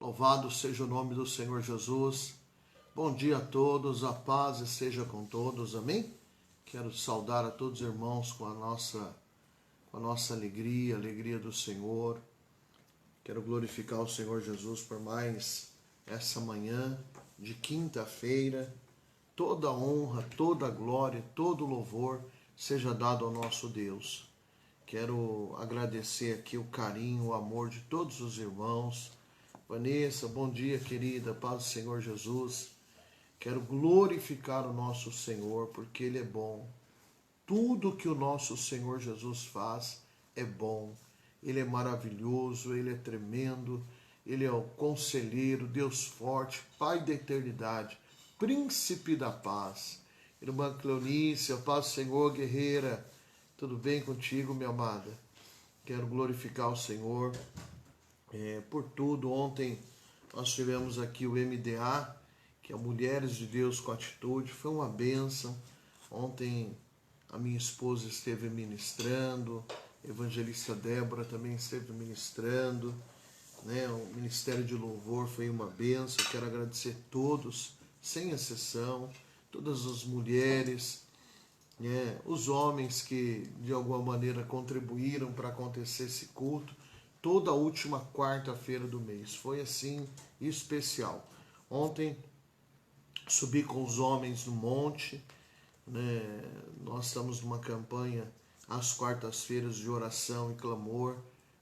Louvado seja o nome do Senhor Jesus. Bom dia a todos, a paz esteja com todos, amém? Quero saudar a todos os irmãos com a nossa alegria, a alegria do Senhor. Quero glorificar o Senhor Jesus por mais essa manhã de quinta-feira. Toda honra, toda glória, todo louvor seja dado ao nosso Deus. Quero agradecer aqui o carinho, o amor de todos os irmãos. Vanessa, bom dia, querida, paz do Senhor Jesus. Quero glorificar o nosso Senhor, porque Ele é bom. Tudo que o nosso Senhor Jesus faz é bom. Ele é maravilhoso, Ele é tremendo, Ele é o conselheiro, Deus forte, Pai da eternidade, Príncipe da paz. Irmã Cleonice, a paz do Senhor, guerreira. Tudo bem contigo, minha amada? Quero glorificar o Senhor por tudo. Ontem nós tivemos aqui o MDA, que é Mulheres de Deus com Atitude. Foi uma bênção. Ontem a minha esposa esteve ministrando, a evangelista Débora também esteve ministrando, né? O Ministério de Louvor foi uma bênção. Quero agradecer a todos, sem exceção, todas as mulheres, os homens que de alguma maneira contribuíram para acontecer esse culto, toda a última quarta-feira do mês. Foi assim especial. Ontem subi com os homens no monte, né? Nós estamos numa campanha às quartas-feiras de oração e clamor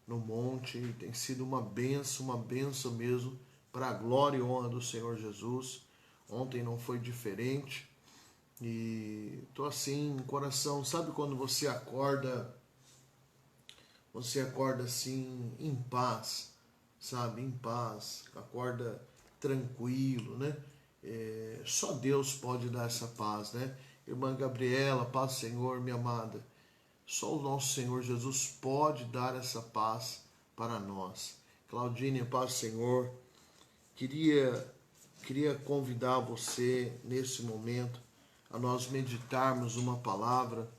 no monte, e tem sido uma benção mesmo, para a glória e honra do Senhor Jesus. Ontem não foi diferente. E tô assim, coração, sabe quando você acorda assim em paz, sabe, em paz, acorda tranquilo, né? Só Deus pode dar essa paz, né? Irmã Gabriela, paz do Senhor, minha amada. Só o nosso Senhor Jesus pode dar essa paz para nós. Claudine, paz do Senhor. Queria convidar você nesse momento a nós meditarmos uma palavra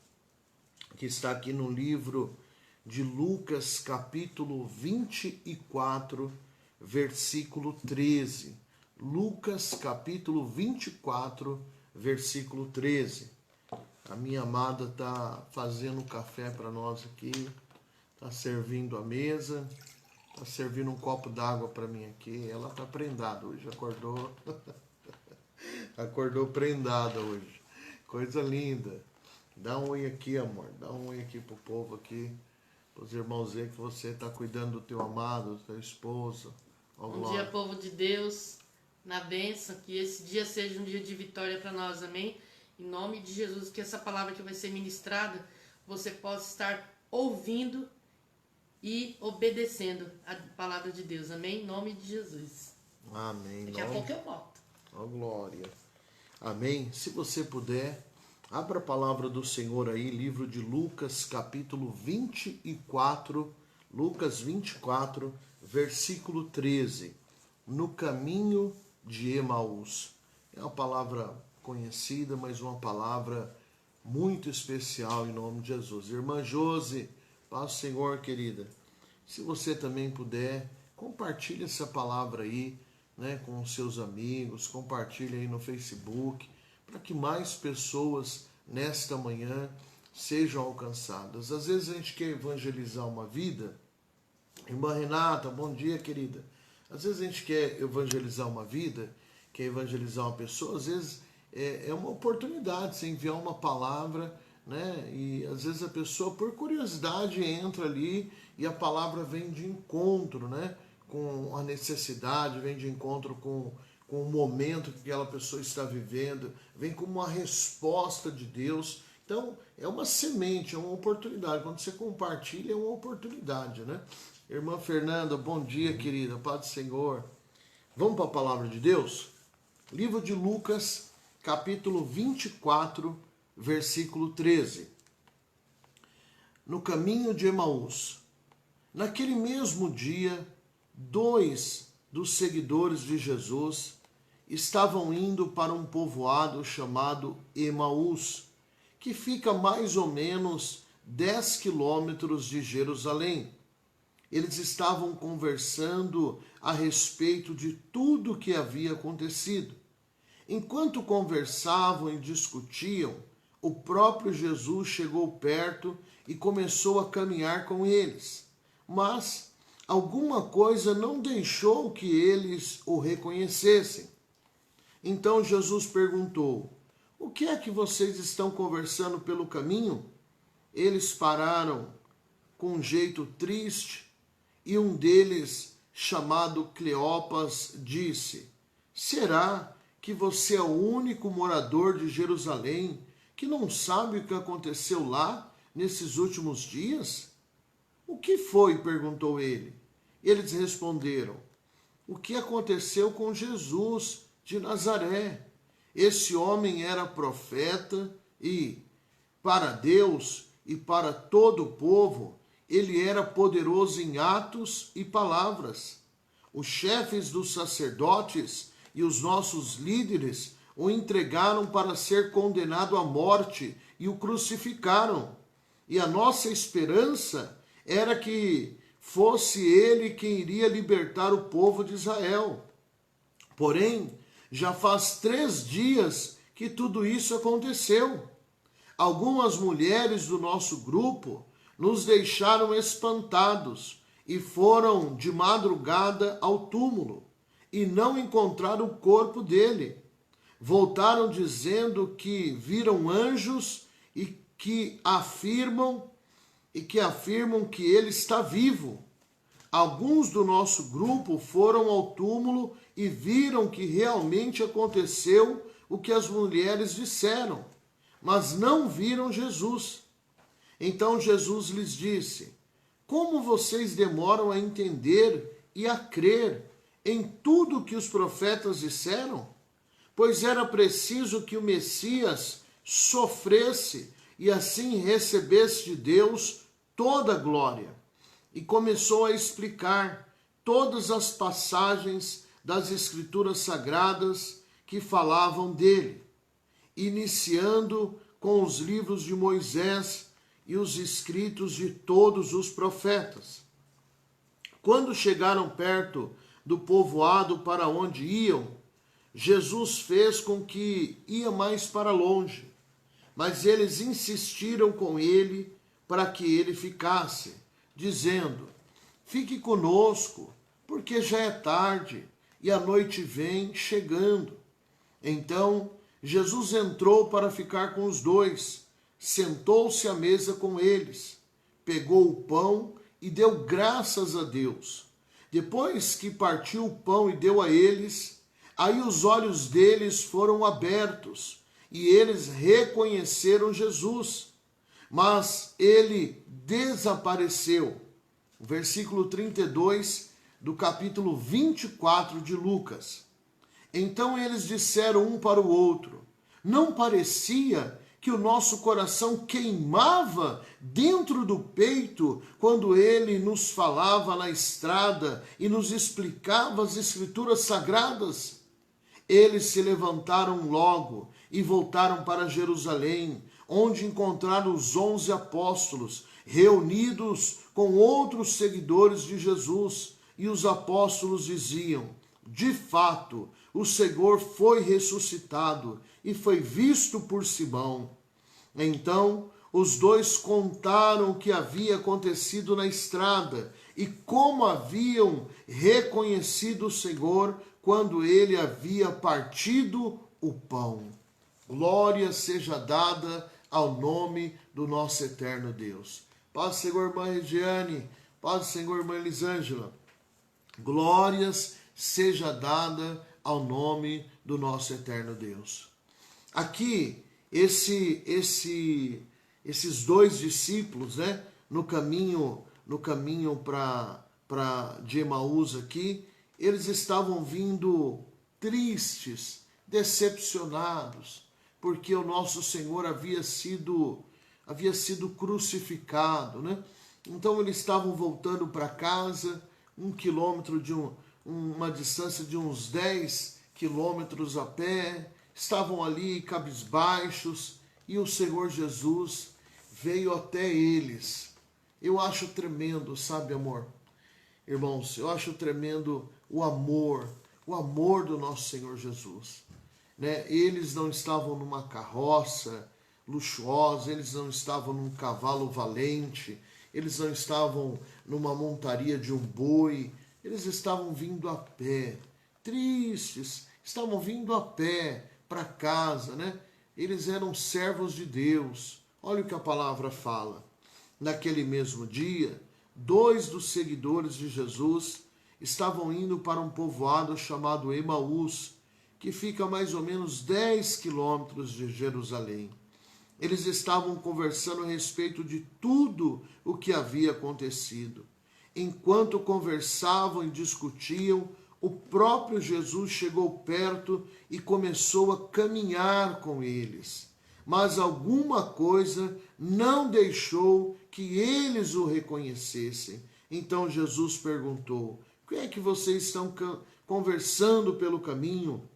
que está aqui no livro de Lucas, capítulo 24, versículo 13. Lucas, capítulo 24, versículo 13. A minha amada está fazendo café para nós aqui, está servindo a mesa, está servindo um copo d'água para mim aqui. Ela está prendada hoje, acordou prendada hoje. Coisa linda. Dá um oi aqui, amor. Dá um oi aqui pro povo aqui. Para os irmãos verem que você está cuidando do teu amado, do teu esposo. Bom dia, povo de Deus. Na bênção, que esse dia seja um dia de vitória para nós, amém? Em nome de Jesus, que essa palavra que vai ser ministrada, você possa estar ouvindo e obedecendo a palavra de Deus, amém? Em nome de Jesus. Amém. Daqui a pouco eu volto. Ó, glória. Amém. Se você puder, abra a palavra do Senhor aí, livro de Lucas, capítulo 24, Lucas 24, versículo 13. No caminho de Emaús. É uma palavra conhecida, mas uma palavra muito especial em nome de Jesus. Irmã Josi, paz do Senhor, querida. Se você também puder, compartilhe essa palavra aí, né, com os seus amigos, compartilhe aí no Facebook, para que mais pessoas nesta manhã sejam alcançadas. Às vezes a gente quer evangelizar uma vida. Irmã Renata, bom dia, querida. Às vezes a gente quer evangelizar uma vida, quer evangelizar uma pessoa, às vezes é uma oportunidade você enviar uma palavra, né? E às vezes a pessoa, por curiosidade, entra ali e a palavra vem de encontro, né? Com a necessidade, vem de encontro com o momento que aquela pessoa está vivendo, vem como uma resposta de Deus. Então, é uma semente, é uma oportunidade. Quando você compartilha, é uma oportunidade, né? Irmã Fernanda, bom dia, querida, paz do Senhor. Vamos para a palavra de Deus? Livro de Lucas, capítulo 24, versículo 13. No caminho de Emaús. Naquele mesmo dia, 2 dos seguidores de Jesus estavam indo para um povoado chamado Emaús, que fica mais ou menos 10 quilômetros de Jerusalém. Eles estavam conversando a respeito de tudo o que havia acontecido. Enquanto conversavam e discutiam, o próprio Jesus chegou perto e começou a caminhar com eles. Mas alguma coisa não deixou que eles o reconhecessem. Então Jesus perguntou: o que é que vocês estão conversando pelo caminho? Eles pararam com um jeito triste e um deles, chamado Cleopas, disse: será que você é o único morador de Jerusalém que não sabe o que aconteceu lá nesses últimos dias? O que foi? Perguntou ele. Eles responderam: o que aconteceu com Jesus de Nazaré? Esse homem era profeta e, para Deus e para todo o povo, ele era poderoso em atos e palavras. Os chefes dos sacerdotes e os nossos líderes o entregaram para ser condenado à morte e o crucificaram. E a nossa esperança era que fosse ele quem iria libertar o povo de Israel. Porém, já faz 3 dias que tudo isso aconteceu. Algumas mulheres do nosso grupo nos deixaram espantados e foram de madrugada ao túmulo e não encontraram o corpo dele. Voltaram dizendo que viram anjos e que afirmam que ele está vivo. Alguns do nosso grupo foram ao túmulo e viram que realmente aconteceu o que as mulheres disseram, mas não viram Jesus. Então Jesus lhes disse: como vocês demoram a entender e a crer em tudo o que os profetas disseram? Pois era preciso que o Messias sofresse e assim recebesse de Deus toda a glória. E começou a explicar todas as passagens das Escrituras Sagradas que falavam dele, iniciando com os livros de Moisés e os escritos de todos os profetas. Quando chegaram perto do povoado para onde iam, Jesus fez com que ia mais para longe, mas eles insistiram com ele para que ele ficasse, dizendo: fique conosco, porque já é tarde e a noite vem chegando. Então Jesus entrou para ficar com os dois, sentou-se à mesa com eles, pegou o pão e deu graças a Deus. Depois que partiu o pão e deu a eles, aí os olhos deles foram abertos e eles reconheceram Jesus, mas ele desapareceu. O versículo 32 do capítulo 24 de Lucas. Então eles disseram um para o outro: não parecia que o nosso coração queimava dentro do peito quando ele nos falava na estrada e nos explicava as Escrituras Sagradas? Eles se levantaram logo e voltaram para Jerusalém, onde encontraram os 11 apóstolos, reunidos com outros seguidores de Jesus. E os apóstolos diziam: de fato, o Senhor foi ressuscitado e foi visto por Simão. Então, os dois contaram o que havia acontecido na estrada e como haviam reconhecido o Senhor quando ele havia partido o pão. Glória seja dada ao nome do nosso eterno Deus. Paz, Senhor, irmã Regiane. Paz, Senhor, irmã Elisângela. Glórias seja dada ao nome do nosso eterno Deus. Aqui, esses dois discípulos, né, no caminho de Emaús aqui, eles estavam vindo tristes, decepcionados, porque o nosso Senhor havia sido crucificado, né? Então eles estavam voltando para casa, uma distância de uns 10 quilômetros a pé, estavam ali cabisbaixos e o Senhor Jesus veio até eles. Eu acho tremendo, sabe, amor? Irmãos, eu acho tremendo o amor do nosso Senhor Jesus. Né? Eles não estavam numa carroça luxuosa, eles não estavam num cavalo valente, eles não estavam numa montaria de um boi, eles estavam vindo a pé, tristes, estavam vindo a pé para casa, né? Eles eram servos de Deus. Olha o que a palavra fala. Naquele mesmo dia, 2 dos seguidores de Jesus estavam indo para um povoado chamado Emaús, que fica a mais ou menos 10 quilômetros de Jerusalém. Eles estavam conversando a respeito de tudo o que havia acontecido. Enquanto conversavam e discutiam, o próprio Jesus chegou perto e começou a caminhar com eles. Mas alguma coisa não deixou que eles o reconhecessem. Então Jesus perguntou: o que é que vocês estão conversando pelo caminho?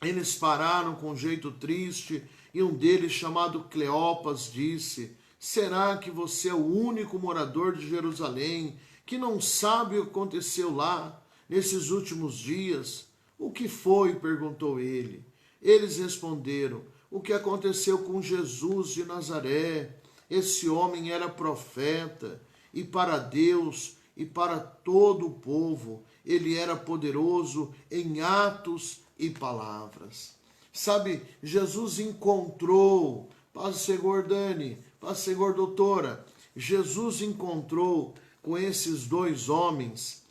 Eles pararam com um jeito triste e um deles, chamado Cleopas, disse: será que você é o único morador de Jerusalém que não sabe o que aconteceu lá nesses últimos dias? O que foi? Perguntou ele. Eles responderam: o que aconteceu com Jesus de Nazaré. Esse homem era profeta, e para Deus e para todo o povo ele era poderoso em atos e palavras. Sabe, Jesus encontrou, Paz do Senhor Dani, Paz do Senhor Doutora, Jesus encontrou com esses 2 homens.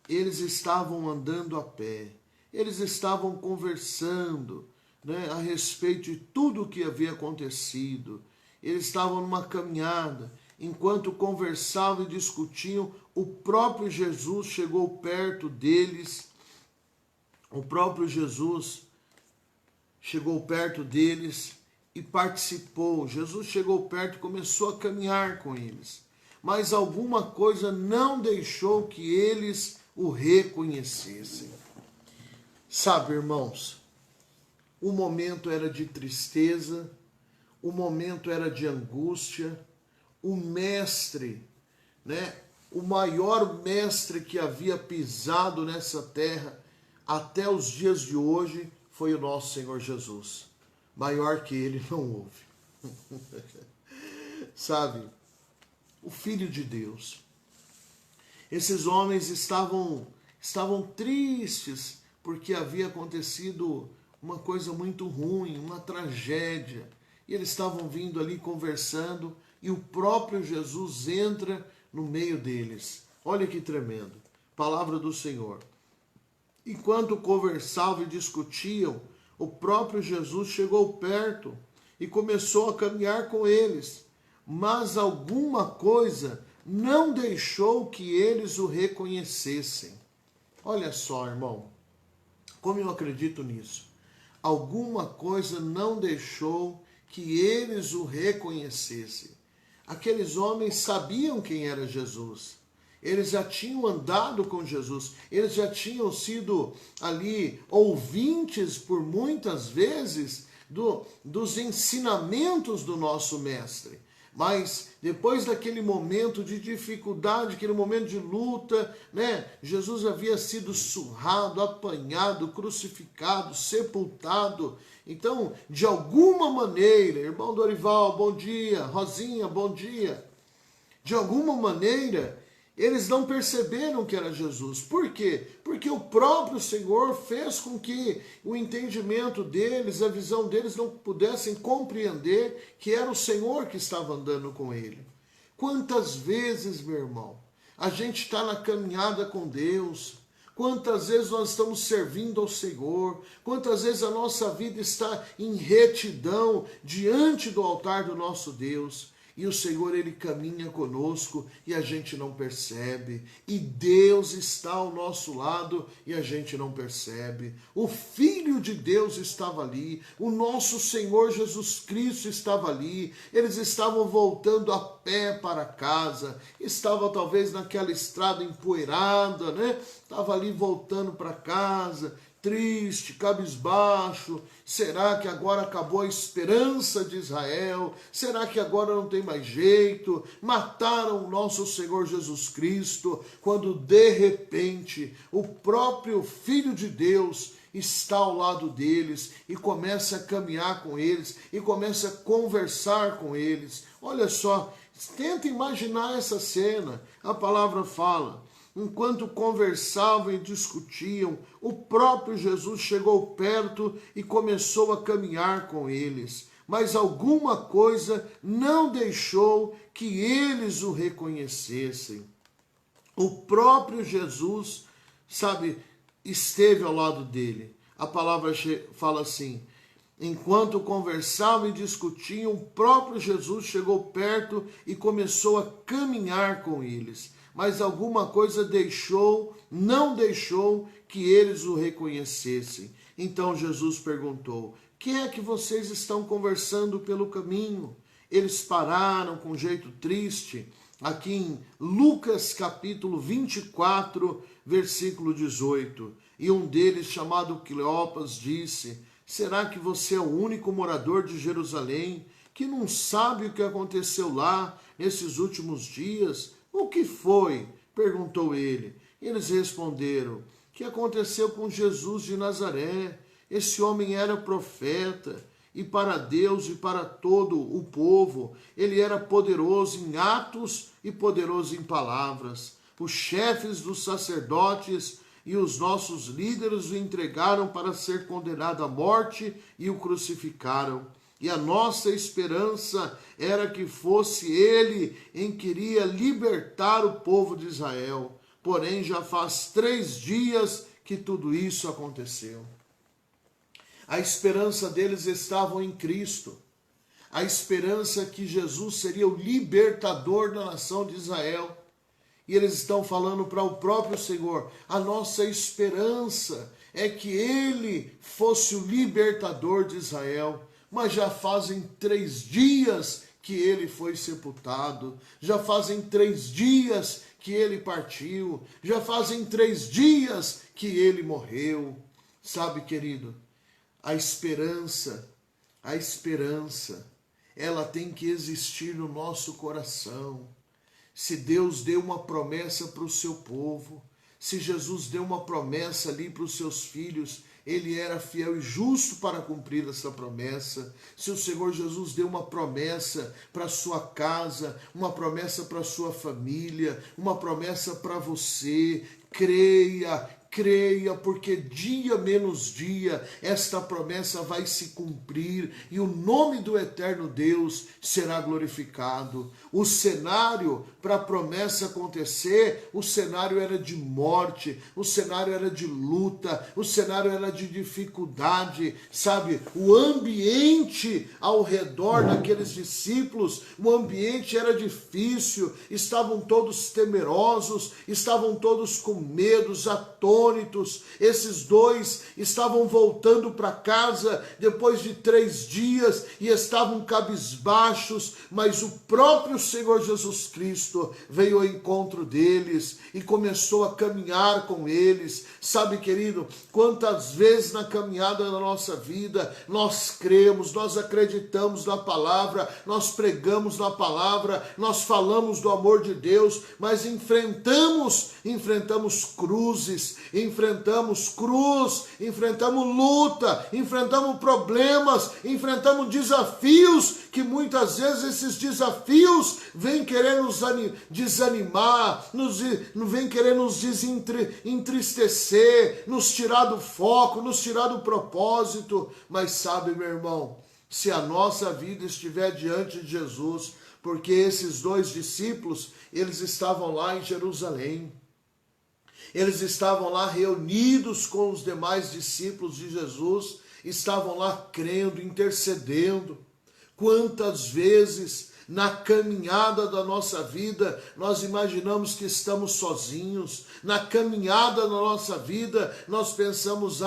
Eles estavam andando a pé, eles estavam conversando, né, a respeito de tudo o que havia acontecido. Eles estavam numa caminhada. Enquanto conversavam e discutiam, o próprio Jesus chegou perto deles. O próprio Jesus chegou perto deles e participou. Jesus chegou perto e começou a caminhar com eles. Mas alguma coisa não deixou que eles o reconhecessem. Sabe, irmãos, o momento era de tristeza, o momento era de angústia. O mestre, né, o maior mestre que havia pisado nessa terra até os dias de hoje foi o nosso Senhor Jesus. Maior que ele não houve. Sabe, o Filho de Deus. Esses homens estavam tristes porque havia acontecido uma coisa muito ruim, uma tragédia. E eles estavam vindo ali conversando e o próprio Jesus entra no meio deles. Olha que tremendo. Palavra do Senhor. Enquanto conversavam e discutiam, o próprio Jesus chegou perto e começou a caminhar com eles. Mas alguma coisa não deixou que eles o reconhecessem. Olha só, irmão, como eu acredito nisso. Alguma coisa não deixou que eles o reconhecessem. Aqueles homens sabiam quem era Jesus. Eles já tinham andado com Jesus. Eles já tinham sido ali ouvintes por muitas vezes dos ensinamentos do nosso mestre. Mas depois daquele momento de dificuldade, aquele momento de luta, né? Jesus havia sido surrado, apanhado, crucificado, sepultado. Então, de alguma maneira, irmão Dorival, bom dia, Rosinha, bom dia. De alguma maneira, eles não perceberam que era Jesus. Por quê? Porque o próprio Senhor fez com que o entendimento deles, a visão deles não pudessem compreender que era o Senhor que estava andando com ele. Quantas vezes, meu irmão, a gente está na caminhada com Deus, quantas vezes nós estamos servindo ao Senhor, quantas vezes a nossa vida está em retidão diante do altar do nosso Deus. E o Senhor, Ele caminha conosco e a gente não percebe. E Deus está ao nosso lado e a gente não percebe. O Filho de Deus estava ali. O nosso Senhor Jesus Cristo estava ali. Eles estavam voltando a pé para casa. Estavam talvez naquela estrada empoeirada, né? Estava ali voltando para casa. triste, cabisbaixo. Será que agora acabou a esperança de Israel? Será que agora não tem mais jeito? Mataram o nosso Senhor Jesus Cristo, quando de repente o próprio Filho de Deus está ao lado deles e começa a caminhar com eles e começa a conversar com eles. Olha só, tenta imaginar essa cena. A palavra fala: enquanto conversavam e discutiam, o próprio Jesus chegou perto e começou a caminhar com eles. Mas alguma coisa não deixou que eles o reconhecessem. O próprio Jesus, esteve ao lado dele. A palavra fala assim: enquanto conversavam e discutiam, o próprio Jesus chegou perto e começou a caminhar com eles. Mas alguma coisa não deixou que eles o reconhecessem. Então Jesus perguntou: quem é que vocês estão conversando pelo caminho? Eles pararam com um jeito triste. Aqui em Lucas capítulo 24, versículo 18. E um deles, chamado Cleopas, disse: será que você é o único morador de Jerusalém que não sabe o que aconteceu lá nesses últimos dias? O que foi? Perguntou ele. Eles responderam: que aconteceu com Jesus de Nazaré? Esse homem era profeta, e para Deus e para todo o povo ele era poderoso em atos e poderoso em palavras. Os chefes dos sacerdotes e os nossos líderes o entregaram para ser condenado à morte e o crucificaram. E a nossa esperança era que fosse ele em que iria libertar o povo de Israel. Porém, já faz 3 dias que tudo isso aconteceu. A esperança deles estava em Cristo. A esperança que Jesus seria o libertador da nação de Israel. E eles estão falando para o próprio Senhor: a nossa esperança é que ele fosse o libertador de Israel. Mas já fazem 3 dias que ele foi sepultado. Já fazem 3 dias que ele partiu. Já fazem 3 dias que ele morreu. Sabe, querido, a esperança, ela tem que existir no nosso coração. Se Deus deu uma promessa para o seu povo, se Jesus deu uma promessa ali para os seus filhos, ele era fiel e justo para cumprir essa promessa. Se o Senhor Jesus deu uma promessa para a sua casa, uma promessa para a sua família, uma promessa para você, creia, porque dia menos dia esta promessa vai se cumprir e o nome do eterno Deus será glorificado. O cenário para a promessa acontecer, o cenário era de morte, o cenário era de luta, o cenário era de dificuldade, sabe? O ambiente ao redor daqueles discípulos, o ambiente era difícil, estavam todos temerosos, estavam todos com medos, atônitos. Esses 2 estavam voltando para casa depois de 3 dias e estavam cabisbaixos, mas o próprio Senhor Jesus Cristo veio ao encontro deles e começou a caminhar com eles. Sabe, querido, quantas vezes na caminhada da nossa vida nós cremos, nós acreditamos na palavra, nós pregamos na palavra, nós falamos do amor de Deus, mas enfrentamos cruzes, enfrentamos luta, enfrentamos problemas, enfrentamos desafios, que muitas vezes esses desafios vêm querer nos desanimar, vêm querer nos entristecer, nos tirar do foco, nos tirar do propósito. Mas sabe, meu irmão, se a nossa vida estiver diante de Jesus, porque esses 2 discípulos, eles estavam lá em Jerusalém, eles estavam lá reunidos com os demais discípulos de Jesus, estavam lá crendo, intercedendo. Quantas vezes Na caminhada da nossa vida, nós imaginamos que estamos sozinhos. Na caminhada da nossa vida, nós pensamos,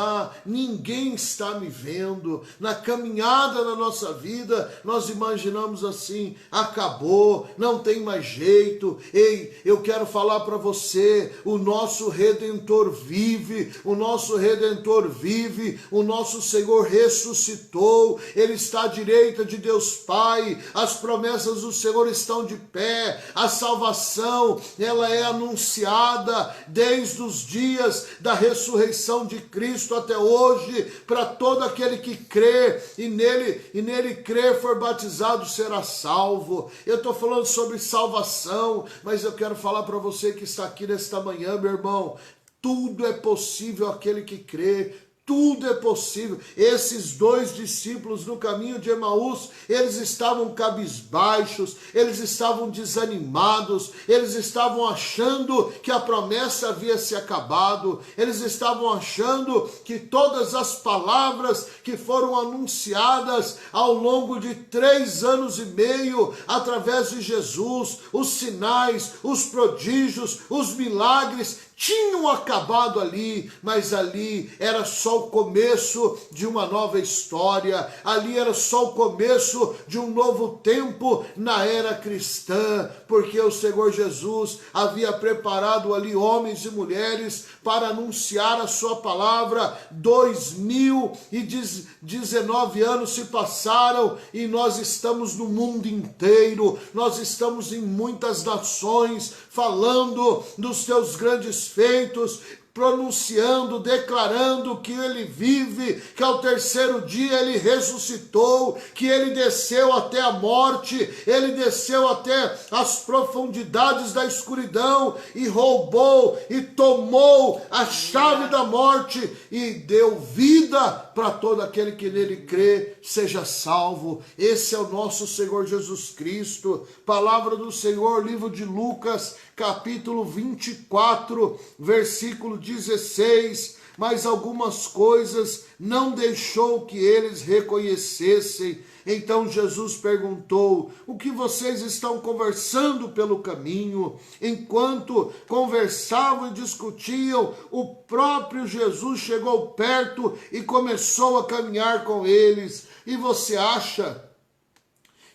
ninguém está me vendo. Na caminhada da nossa vida, nós imaginamos assim, acabou, não tem mais jeito. Ei, eu quero falar para você, o nosso Redentor vive, o nosso Redentor vive, o nosso Senhor ressuscitou, Ele está à direita de Deus Pai, as promessas do Senhor estão de pé, a salvação, ela é anunciada desde os dias da ressurreição de Cristo até hoje, para todo aquele que crê e nele crer, for batizado, será salvo. Eu estou falando sobre salvação, mas eu quero falar para você que está aqui nesta manhã, meu irmão, tudo é possível àquele que crê. Tudo é possível. Esses dois discípulos no caminho de Emaús, eles estavam cabisbaixos, eles estavam desanimados, eles estavam achando que a promessa havia se acabado, eles estavam achando que todas as palavras que foram anunciadas ao longo de 3 anos e meio, através de Jesus, os sinais, os prodígios, os milagres, tinham acabado ali, mas ali era só o começo de uma nova história, ali era só o começo de um novo tempo na era cristã, porque o Senhor Jesus havia preparado ali homens e mulheres para anunciar a sua palavra. 2019 anos se passaram e nós estamos no mundo inteiro, nós estamos em muitas nações, falando dos seus grandes feitos, pronunciando, declarando que ele vive, que ao 3º dia ele ressuscitou, que ele desceu até a morte, ele desceu até as profundidades da escuridão e roubou e tomou a chave da morte e deu vida para todo aquele que nele crê, seja salvo. Esse é o nosso Senhor Jesus Cristo. Palavra do Senhor, livro de Lucas, capítulo 24, versículo 16, mas algumas coisas não deixou que eles reconhecessem. Então Jesus perguntou: o que vocês estão conversando pelo caminho? Enquanto conversavam e discutiam, o próprio Jesus chegou perto e começou a caminhar com eles. E você acha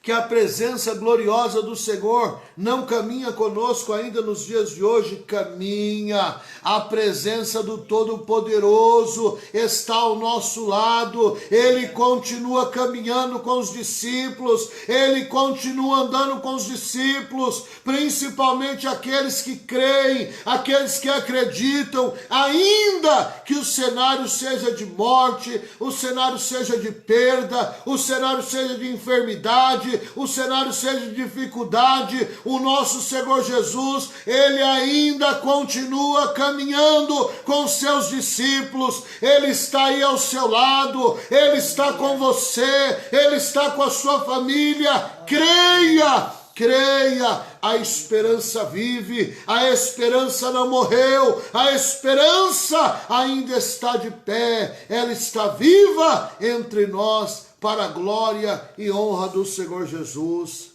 que a presença gloriosa do Senhor não caminha conosco ainda nos dias de hoje? Caminha. A presença do Todo-Poderoso está ao nosso lado. Ele continua caminhando com os discípulos, ele continua andando com os discípulos, principalmente aqueles que creem, aqueles que acreditam, ainda que o cenário seja de morte, o cenário seja de perda, o cenário seja de enfermidade, o cenário seja de dificuldade, o nosso Senhor Jesus, ele ainda continua caminhando com seus discípulos, ele está aí ao seu lado, ele está com você, ele está com a sua família. Creia, creia, a esperança vive, a esperança não morreu, a esperança ainda está de pé, ela está viva entre nós, para a glória e honra do Senhor Jesus.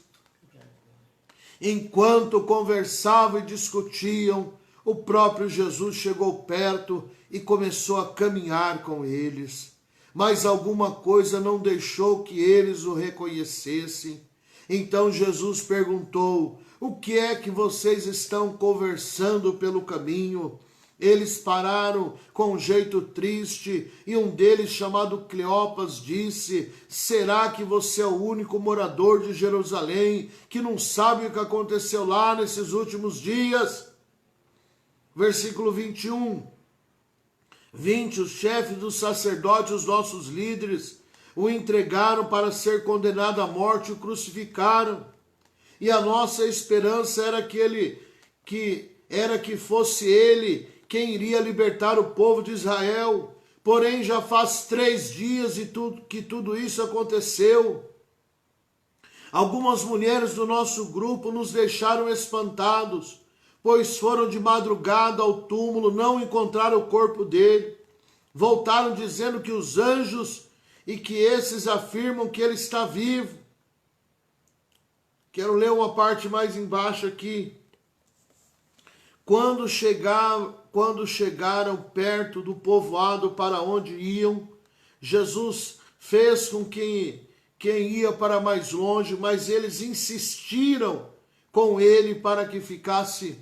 Enquanto conversavam e discutiam, o próprio Jesus chegou perto e começou a caminhar com eles. Mas alguma coisa não deixou que eles o reconhecessem. Então Jesus perguntou: o que é que vocês estão conversando pelo caminho? Eles pararam com um jeito triste e um deles, chamado Cleopas, disse: será que você é o único morador de Jerusalém que não sabe o que aconteceu lá nesses últimos dias? Versículo 21. 20, os chefes dos sacerdotes, os nossos líderes, o entregaram para ser condenado à morte e o crucificaram. E a nossa esperança era que fosse ele quem iria libertar o povo de Israel. Porém, já faz 3 dias que tudo isso aconteceu. Algumas mulheres do nosso grupo nos deixaram espantados, pois foram de madrugada ao túmulo, não encontraram o corpo dele. Voltaram dizendo que os anjos e que esses afirmam que ele está vivo. Quero ler uma parte mais embaixo aqui. Quando chegaram perto do povoado para onde iam, Jesus fez com que quem ia para mais longe, mas eles insistiram com ele para que ficasse,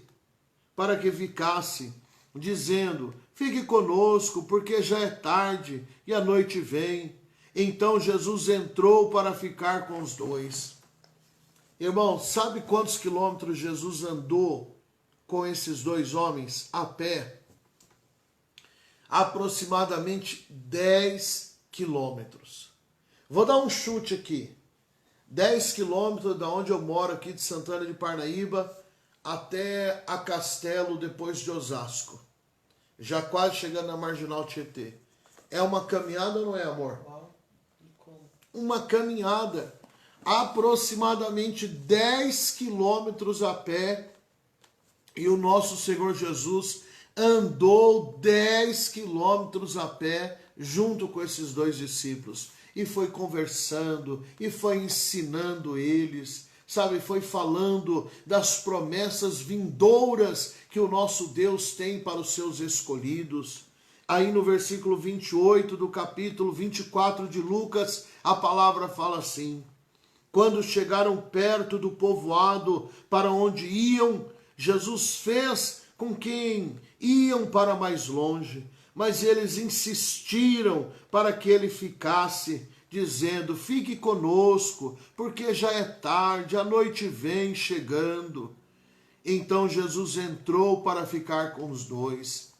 dizendo: fique conosco, porque já é tarde e a noite vem. Então Jesus entrou para ficar com os dois. Irmão, sabe quantos quilômetros Jesus andou com esses dois homens a pé? Aproximadamente 10 quilômetros. Vou dar um chute aqui. 10 quilômetros da onde eu moro aqui de Santana de Parnaíba até a Castelo, depois de Osasco. Já quase chegando na Marginal Tietê. É uma caminhada ou não é, amor? Uma caminhada. Aproximadamente 10 quilômetros a pé. E o nosso Senhor Jesus andou 10 quilômetros a pé junto com esses dois discípulos. E foi conversando, e foi ensinando eles, sabe? Foi falando das promessas vindouras que o nosso Deus tem para os seus escolhidos. Aí no versículo 28 do capítulo 24 de Lucas, a palavra fala assim: quando chegaram perto do povoado para onde iam, Jesus fez com quem iam para mais longe, mas eles insistiram para que ele ficasse, dizendo: fique conosco, porque já é tarde, a noite vem chegando. Então Jesus entrou para ficar com os dois.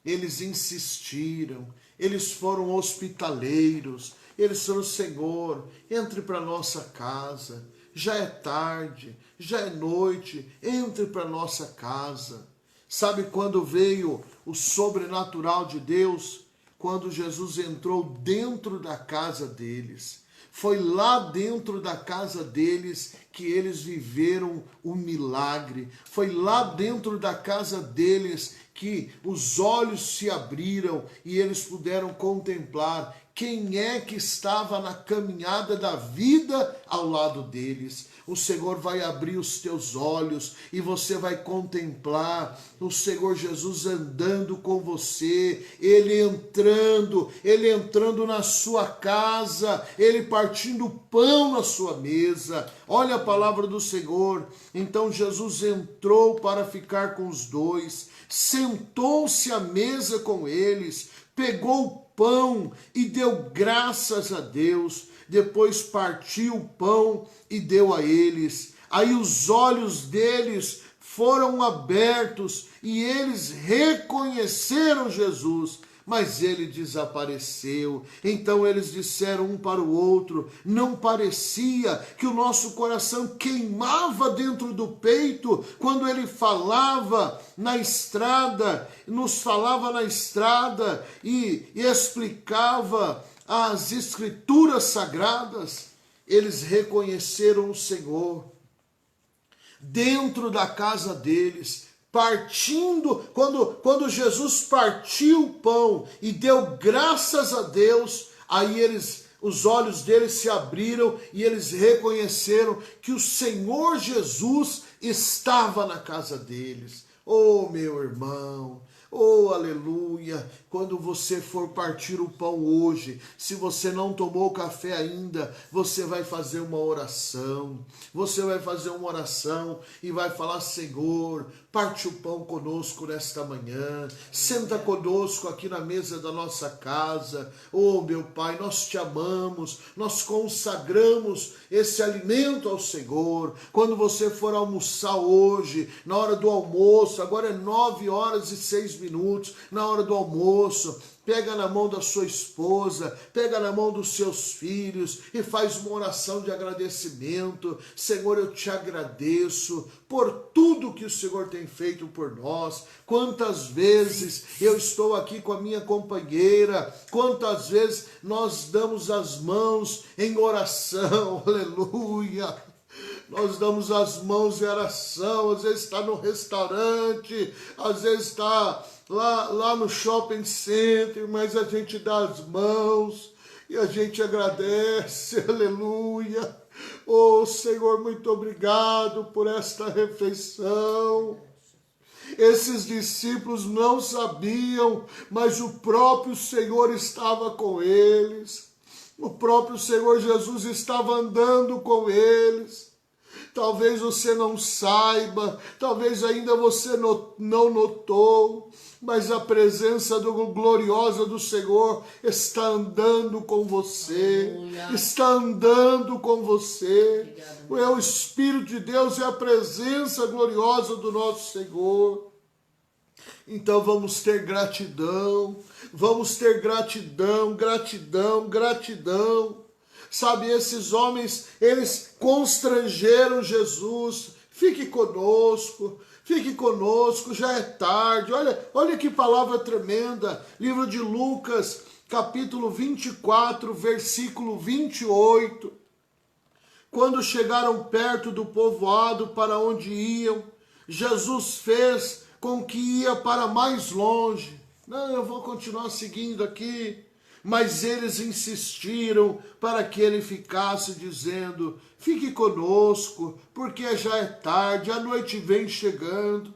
Eles insistiram, eles foram hospitaleiros, eles disseram: Senhor, entre para nossa casa, já é tarde, já é noite, entre para nossa casa. Sabe quando veio o sobrenatural de Deus? Quando Jesus entrou dentro da casa deles. Foi lá dentro da casa deles que eles viveram o milagre. Foi lá dentro da casa deles que os olhos se abriram e eles puderam contemplar quem é que estava na caminhada da vida ao lado deles. O Senhor vai abrir os teus olhos e você vai contemplar o Senhor Jesus andando com você, Ele entrando na sua casa, Ele partindo pão na sua mesa. Olha a palavra do Senhor. Então Jesus entrou para ficar com os dois, sentou-se à mesa com eles, pegou o pão e deu graças a Deus. Depois partiu o pão e deu a eles. Aí os olhos deles foram abertos e eles reconheceram Jesus, mas ele desapareceu. Então eles disseram um para o outro: não parecia que o nosso coração queimava dentro do peito quando ele falava na estrada, nos falava na estrada e explicava as escrituras sagradas? Eles reconheceram o Senhor dentro da casa deles, partindo, quando Jesus partiu o pão e deu graças a Deus, aí os olhos deles se abriram e eles reconheceram que o Senhor Jesus estava na casa deles. Oh, meu irmão, oh, aleluia! Quando você for partir o pão hoje, se você não tomou café ainda, você vai fazer uma oração. Você vai fazer uma oração e vai falar: Senhor, parte o pão conosco nesta manhã. Senta conosco aqui na mesa da nossa casa. Oh, meu Pai, nós te amamos. Nós consagramos esse alimento ao Senhor. Quando você for almoçar hoje, na hora do almoço, agora é 9h06, na hora do almoço, pega na mão da sua esposa, pega na mão dos seus filhos e faz uma oração de agradecimento. Senhor, eu te agradeço por tudo que o Senhor tem feito por nós. Quantas vezes eu estou aqui com a minha companheira, quantas vezes nós damos as mãos em oração, aleluia. Nós damos as mãos em oração, às vezes está no restaurante, às vezes está lá no shopping center, mas a gente dá as mãos E a gente agradece, aleluia. Oh Senhor, muito obrigado por esta refeição. Esses discípulos não sabiam, mas o próprio Senhor estava com eles. O próprio Senhor Jesus estava andando com eles. Talvez você não saiba, talvez ainda você não notou, mas a presença gloriosa do Senhor está andando com você, está andando com você. O Espírito de Deus é a presença gloriosa do nosso Senhor. Então vamos ter gratidão, gratidão. Sabe, esses homens, eles constrangeram Jesus. Fique conosco, já é tarde. Olha que palavra tremenda. Livro de Lucas, capítulo 24, versículo 28. Quando chegaram perto do povoado para onde iam, Jesus fez com que ia para mais longe. Não, eu vou continuar seguindo aqui. Mas eles insistiram para que ele ficasse, dizendo: fique conosco, porque já é tarde, a noite vem chegando.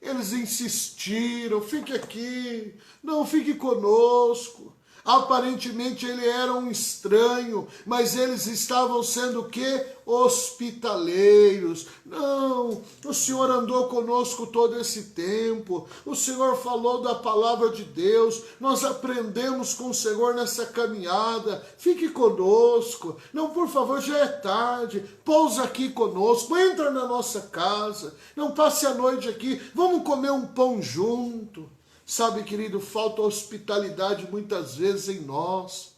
Eles insistiram: fique aqui, não fique conosco. Aparentemente ele era um estranho, mas eles estavam sendo o quê? Hospitaleiros. Não, o Senhor andou conosco todo esse tempo, o Senhor falou da palavra de Deus, nós aprendemos com o Senhor nessa caminhada. Fique conosco. Não, por favor, já é tarde, pousa aqui conosco, entra na nossa casa, não passe a noite aqui, vamos comer um pão junto. Sabe, querido, falta hospitalidade muitas vezes em nós.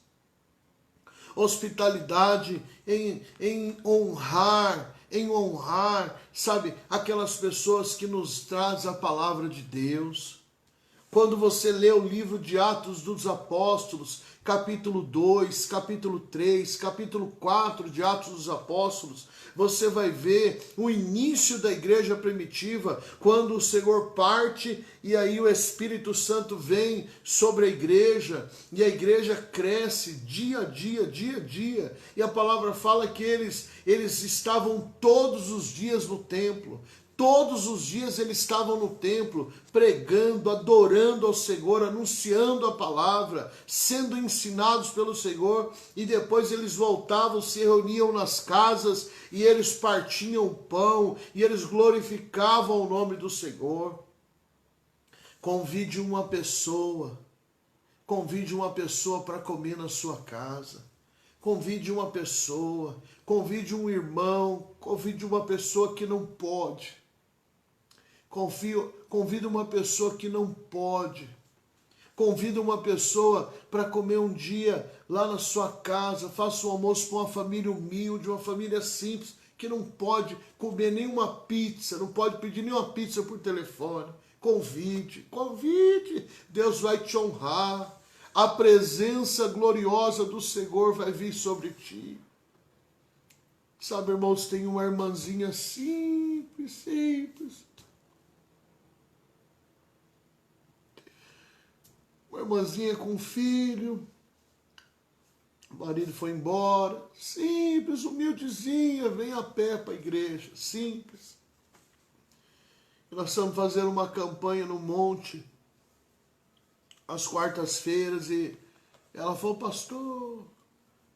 Hospitalidade em honrar, sabe, aquelas pessoas que nos trazem a palavra de Deus. Quando você lê o livro de Atos dos Apóstolos, capítulo 2, capítulo 3, capítulo 4 de Atos dos Apóstolos, você vai ver o início da igreja primitiva, quando o Senhor parte e aí o Espírito Santo vem sobre a igreja, e a igreja cresce dia a dia, e a palavra fala que eles estavam todos os dias no templo. Todos os dias eles estavam no templo, pregando, adorando ao Senhor, anunciando a palavra, sendo ensinados pelo Senhor, e depois eles voltavam, se reuniam nas casas, e eles partiam o pão, e eles glorificavam o nome do Senhor. Convide uma pessoa para comer na sua casa. Convide uma pessoa, convide um irmão, convide uma pessoa que não pode. Convida uma pessoa que não pode. Convida uma pessoa para comer um dia lá na sua casa. Faça um almoço para uma família humilde, uma família simples, que não pode comer nenhuma pizza, não pode pedir nenhuma pizza por telefone. Convide. Deus vai te honrar. A presença gloriosa do Senhor vai vir sobre ti. Sabe, irmãos, tem uma irmãzinha simples. Uma irmãzinha com um filho, o marido foi embora, simples, humildezinha, vem a pé para a igreja, simples. E nós estamos fazendo uma campanha no monte, às quartas-feiras, e ela falou: pastor,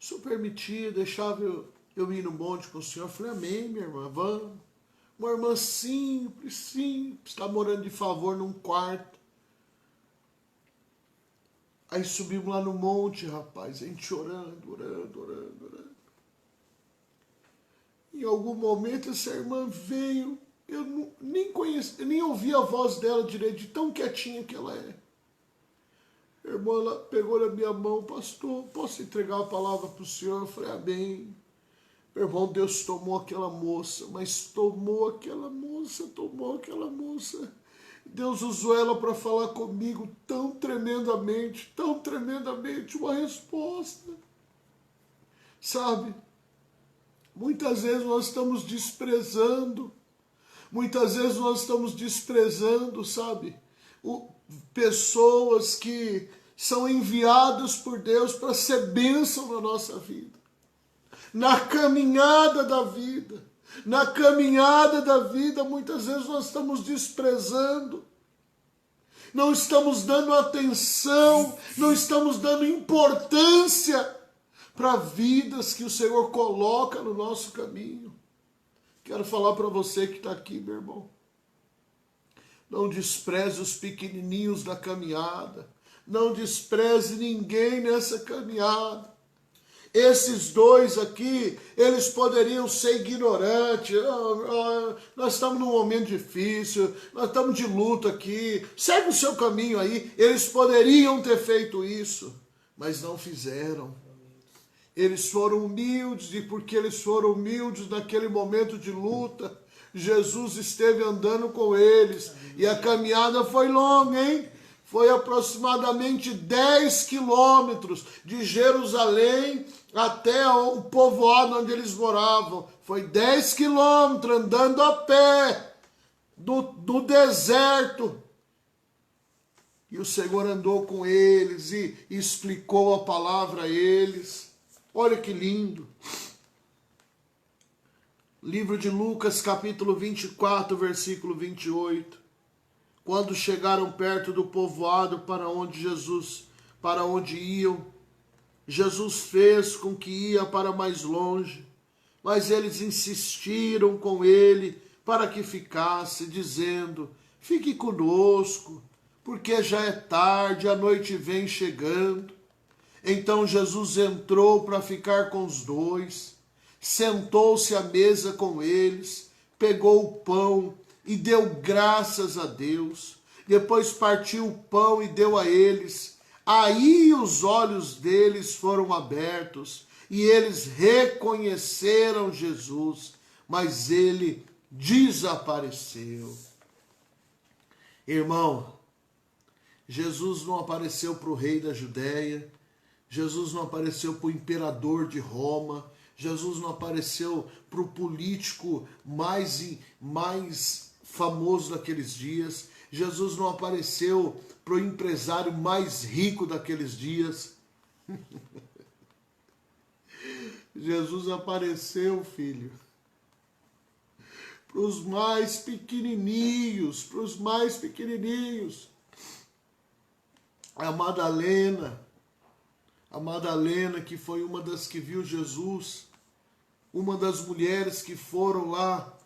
se eu permitir, deixava eu ir no monte com o senhor. Eu falei: amém, minha irmã, vamos. Uma irmã simples, está morando de favor num quarto. Aí subimos lá no monte, rapaz, a gente orando. Em algum momento essa irmã veio, eu nem conheci, nem ouvi a voz dela direito, de tão quietinha que ela é. A irmã, ela pegou na minha mão: pastor, posso entregar a palavra para o senhor? Eu falei: amém. Meu irmão, Deus tomou aquela moça, tomou aquela moça. Deus usou ela para falar comigo tão tremendamente, uma resposta. Sabe, muitas vezes nós estamos desprezando, sabe, pessoas que são enviados por Deus para ser bênção na nossa vida. Na caminhada da vida. Na caminhada da vida, muitas vezes nós estamos desprezando. Não estamos dando atenção, não estamos dando importância para vidas que o Senhor coloca no nosso caminho. Quero falar para você que está aqui, meu irmão. Não despreze os pequenininhos da caminhada. Não despreze ninguém nessa caminhada. Esses dois aqui, eles poderiam ser ignorantes. Nós estamos num momento difícil, nós estamos de luta aqui. Segue o seu caminho aí. Eles poderiam ter feito isso, mas não fizeram. Eles foram humildes, e porque eles foram humildes naquele momento de luta, Jesus esteve andando com eles. E a caminhada foi longa, hein? Foi aproximadamente 10 quilômetros de Jerusalém até o povoado onde eles moravam. Foi 10 quilômetros andando a pé do deserto. E o Senhor andou com eles e explicou a palavra a eles. Olha que lindo. Livro de Lucas, capítulo 24, versículo 28. Quando chegaram perto do povoado para onde iam, Jesus fez com que ia para mais longe, mas eles insistiram com ele para que ficasse, dizendo: fique conosco, porque já é tarde, a noite vem chegando. Então Jesus entrou para ficar com os dois, sentou-se à mesa com eles, pegou o pão e deu graças a Deus. Depois partiu o pão e deu a eles. Aí os olhos deles foram abertos e eles reconheceram Jesus, mas ele desapareceu. Irmão, Jesus não apareceu para o rei da Judéia, Jesus não apareceu para o imperador de Roma, Jesus não apareceu para o político mais famoso daqueles dias, Jesus não apareceu para o empresário mais rico daqueles dias. Jesus apareceu, filho, para os mais pequenininhos, A Madalena, que foi uma das que viu Jesus, uma das mulheres que foram lá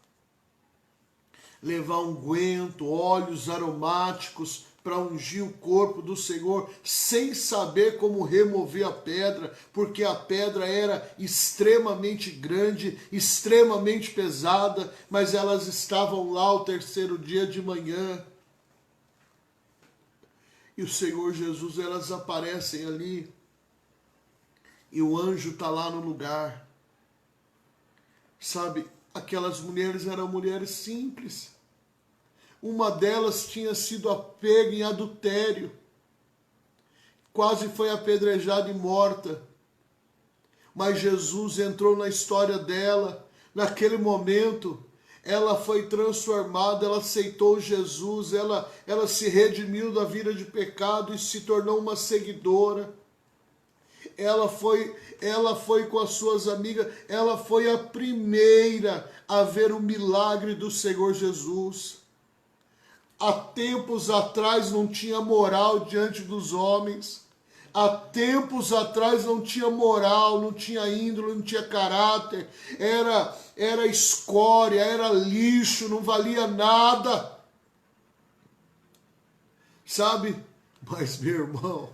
levar unguento, óleos aromáticos para ungir o corpo do Senhor, sem saber como remover a pedra, porque a pedra era extremamente grande, extremamente pesada, mas elas estavam lá o terceiro dia de manhã. E o Senhor Jesus, elas aparecem ali, e o anjo está lá no lugar. Sabe, aquelas mulheres eram mulheres simples. Uma delas tinha sido pega em adultério. Quase foi apedrejada e morta. Mas Jesus entrou na história dela. Naquele momento, ela foi transformada, ela aceitou Jesus, ela se redimiu da vida de pecado e se tornou uma seguidora. Ela foi com as suas amigas, ela foi a primeira a ver o milagre do Senhor Jesus. Há tempos atrás não tinha moral diante dos homens. Há tempos atrás não tinha moral, não tinha índole, não tinha caráter. Era escória, era lixo, não valia nada. Sabe? Mas, meu irmão,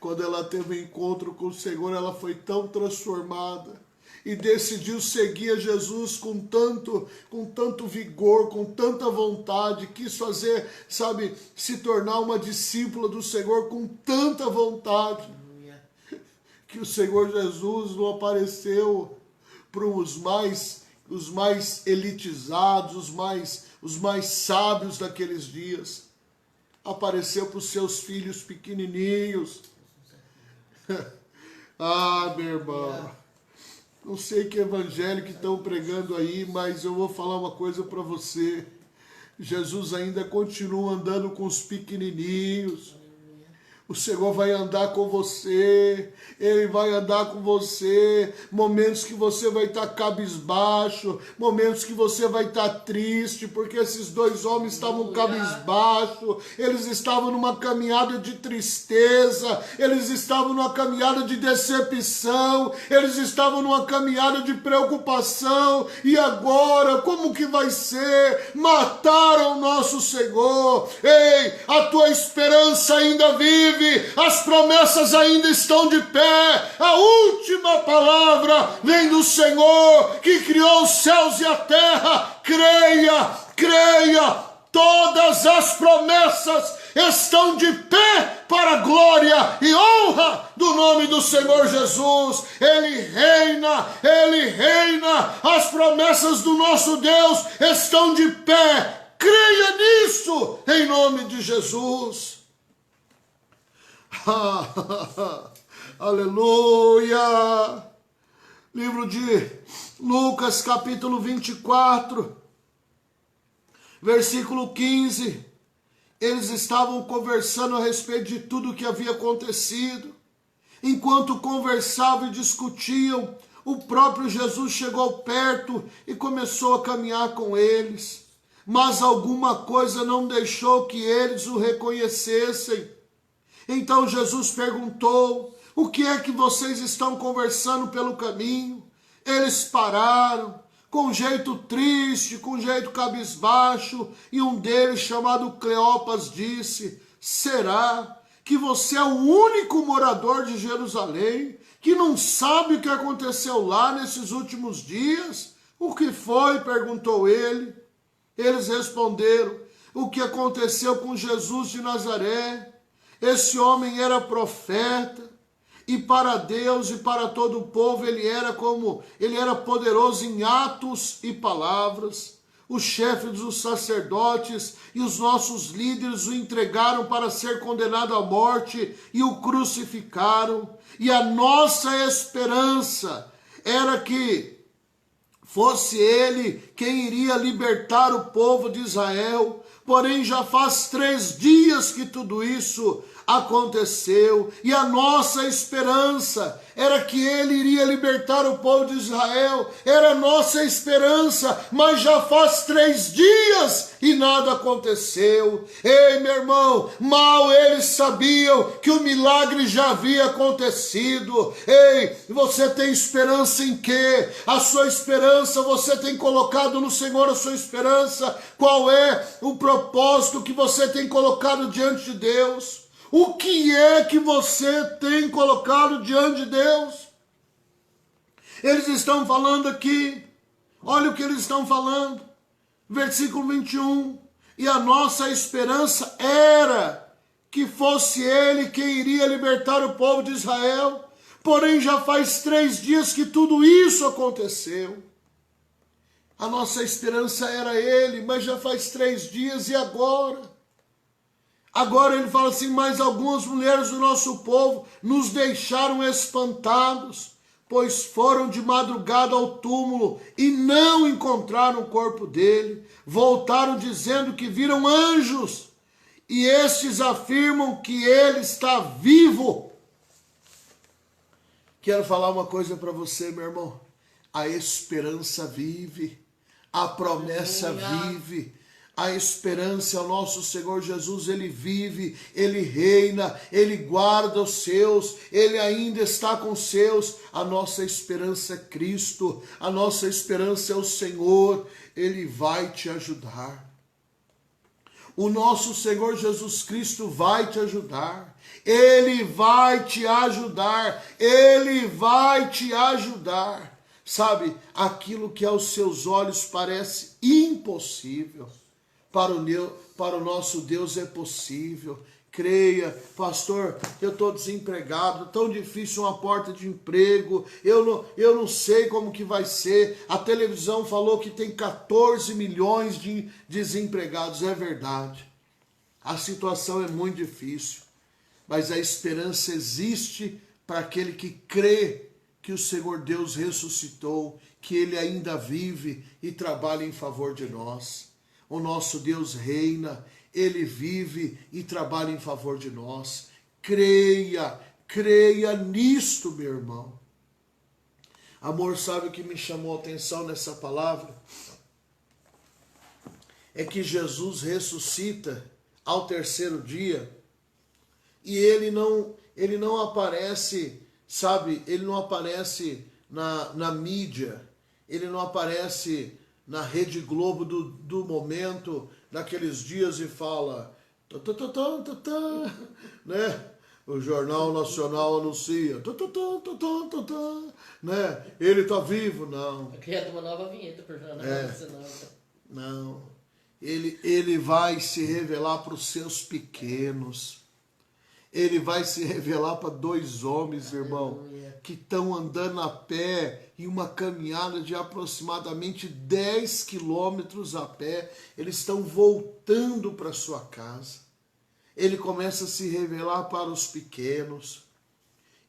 quando ela teve um encontro com o Senhor, ela foi tão transformada e decidiu seguir a Jesus com tanto vigor, com tanta vontade, quis fazer, sabe, se tornar uma discípula do Senhor com tanta vontade, que o Senhor Jesus não apareceu para os mais elitizados, os mais sábios daqueles dias. Apareceu para os seus filhos pequenininhos. Ah, meu irmão, não sei que evangelho que estão pregando aí, mas eu vou falar uma coisa para você. Jesus ainda continua andando com os pequenininhos. O Senhor vai andar com você, Ele vai andar com você, momentos que você vai estar cabisbaixo, momentos que você vai estar triste, porque esses dois homens estavam cabisbaixo, eles estavam numa caminhada de tristeza, eles estavam numa caminhada de decepção, eles estavam numa caminhada de preocupação, e agora, como que vai ser? Mataram o nosso Senhor. Ei, a tua esperança ainda vive, as promessas ainda estão de pé, a última palavra vem do Senhor, que criou os céus e a terra. Creia, creia, todas as promessas estão de pé para a glória e honra do nome do Senhor Jesus. Ele reina, as promessas do nosso Deus estão de pé. Creia nisso, em nome de Jesus. Aleluia! Livro de Lucas, capítulo 24, versículo 15. Eles estavam conversando a respeito de tudo o que havia acontecido. Enquanto conversavam e discutiam, o próprio Jesus chegou perto e começou a caminhar com eles. Mas alguma coisa não deixou que eles o reconhecessem. Então Jesus perguntou: o que é que vocês estão conversando pelo caminho? Eles pararam, com jeito triste, com jeito cabisbaixo, e um deles, chamado Cleopas, disse: será que você é o único morador de Jerusalém que não sabe o que aconteceu lá nesses últimos dias? O que foi? Perguntou ele. Eles responderam: o que aconteceu com Jesus de Nazaré? Esse homem era profeta, e para Deus e para todo o povo ele era poderoso em atos e palavras. Os chefes dos sacerdotes e os nossos líderes o entregaram para ser condenado à morte e o crucificaram. E a nossa esperança era que fosse ele quem iria libertar o povo de Israel. Porém, já faz 3 dias que tudo isso aconteceu, e a nossa esperança era que ele iria libertar o povo de Israel, era a nossa esperança, mas já faz 3 dias e nada aconteceu. Ei, meu irmão, mal eles sabiam que o milagre já havia acontecido. Ei, você tem esperança em quê? A sua esperança, você tem colocado no Senhor a sua esperança? Qual é o propósito que você tem colocado diante de Deus? O que é que você tem colocado diante de Deus? Eles estão falando aqui, olha o que eles estão falando, versículo 21, e a nossa esperança era que fosse ele quem iria libertar o povo de Israel, porém já faz 3 dias que tudo isso aconteceu. A nossa esperança era ele, mas já faz 3 dias, e agora? Agora ele fala assim: mas algumas mulheres do nosso povo nos deixaram espantados, pois foram de madrugada ao túmulo e não encontraram o corpo dele. Voltaram dizendo que viram anjos, e estes afirmam que ele está vivo. Quero falar uma coisa para você, meu irmão. A esperança vive, a promessa vive. A esperança é o nosso Senhor Jesus, ele vive, ele reina, ele guarda os seus, ele ainda está com os seus. A nossa esperança é Cristo, a nossa esperança é o Senhor, ele vai te ajudar. O nosso Senhor Jesus Cristo vai te ajudar, ele vai te ajudar, ele vai te ajudar. Sabe, aquilo que aos seus olhos parece impossível, para o nosso Deus é possível. Creia: pastor, eu estou desempregado, tão difícil uma porta de emprego, eu não sei como que vai ser. A televisão falou que tem 14 milhões de desempregados. É verdade, a situação é muito difícil, mas a esperança existe para aquele que crê que o Senhor Deus ressuscitou, que ele ainda vive e trabalha em favor de nós. O nosso Deus reina, ele vive e trabalha em favor de nós. Creia nisto, meu irmão. Amor, sabe o que me chamou a atenção nessa palavra? É que Jesus ressuscita ao terceiro dia e ele não aparece, sabe? Ele não aparece na mídia, ele não aparece na Rede Globo do momento, naqueles dias e fala, né? O Jornal Nacional anuncia, né? Ele está vivo, não. Criado uma nova vinheta para o Jornal Nacional. Não. Ele vai se revelar para os seus pequenos. Ele vai se revelar para dois homens, irmão, que estão andando a pé em uma caminhada de aproximadamente 10 quilômetros a pé. Eles estão voltando para sua casa. Ele começa a se revelar para os pequenos.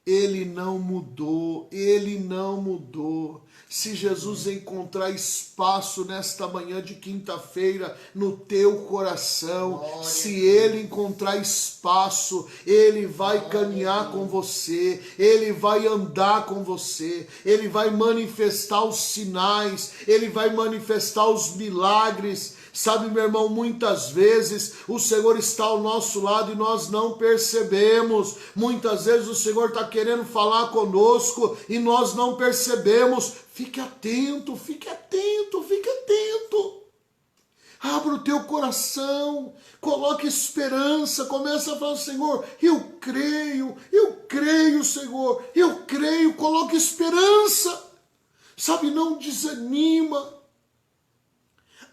Ele não mudou, ele não mudou. Se Jesus encontrar espaço nesta manhã de quinta-feira no teu coração, se ele encontrar espaço, ele vai caminhar com você, ele vai andar com você, ele vai manifestar os sinais, ele vai manifestar os milagres. Sabe, meu irmão, muitas vezes o Senhor está ao nosso lado e nós não percebemos. Muitas vezes o Senhor está querendo falar conosco e nós não percebemos. Fique atento, fique atento, fique atento. Abra o teu coração, coloque esperança, começa a falar, Senhor, eu creio, Senhor, eu creio, coloque esperança. Sabe, não desanima.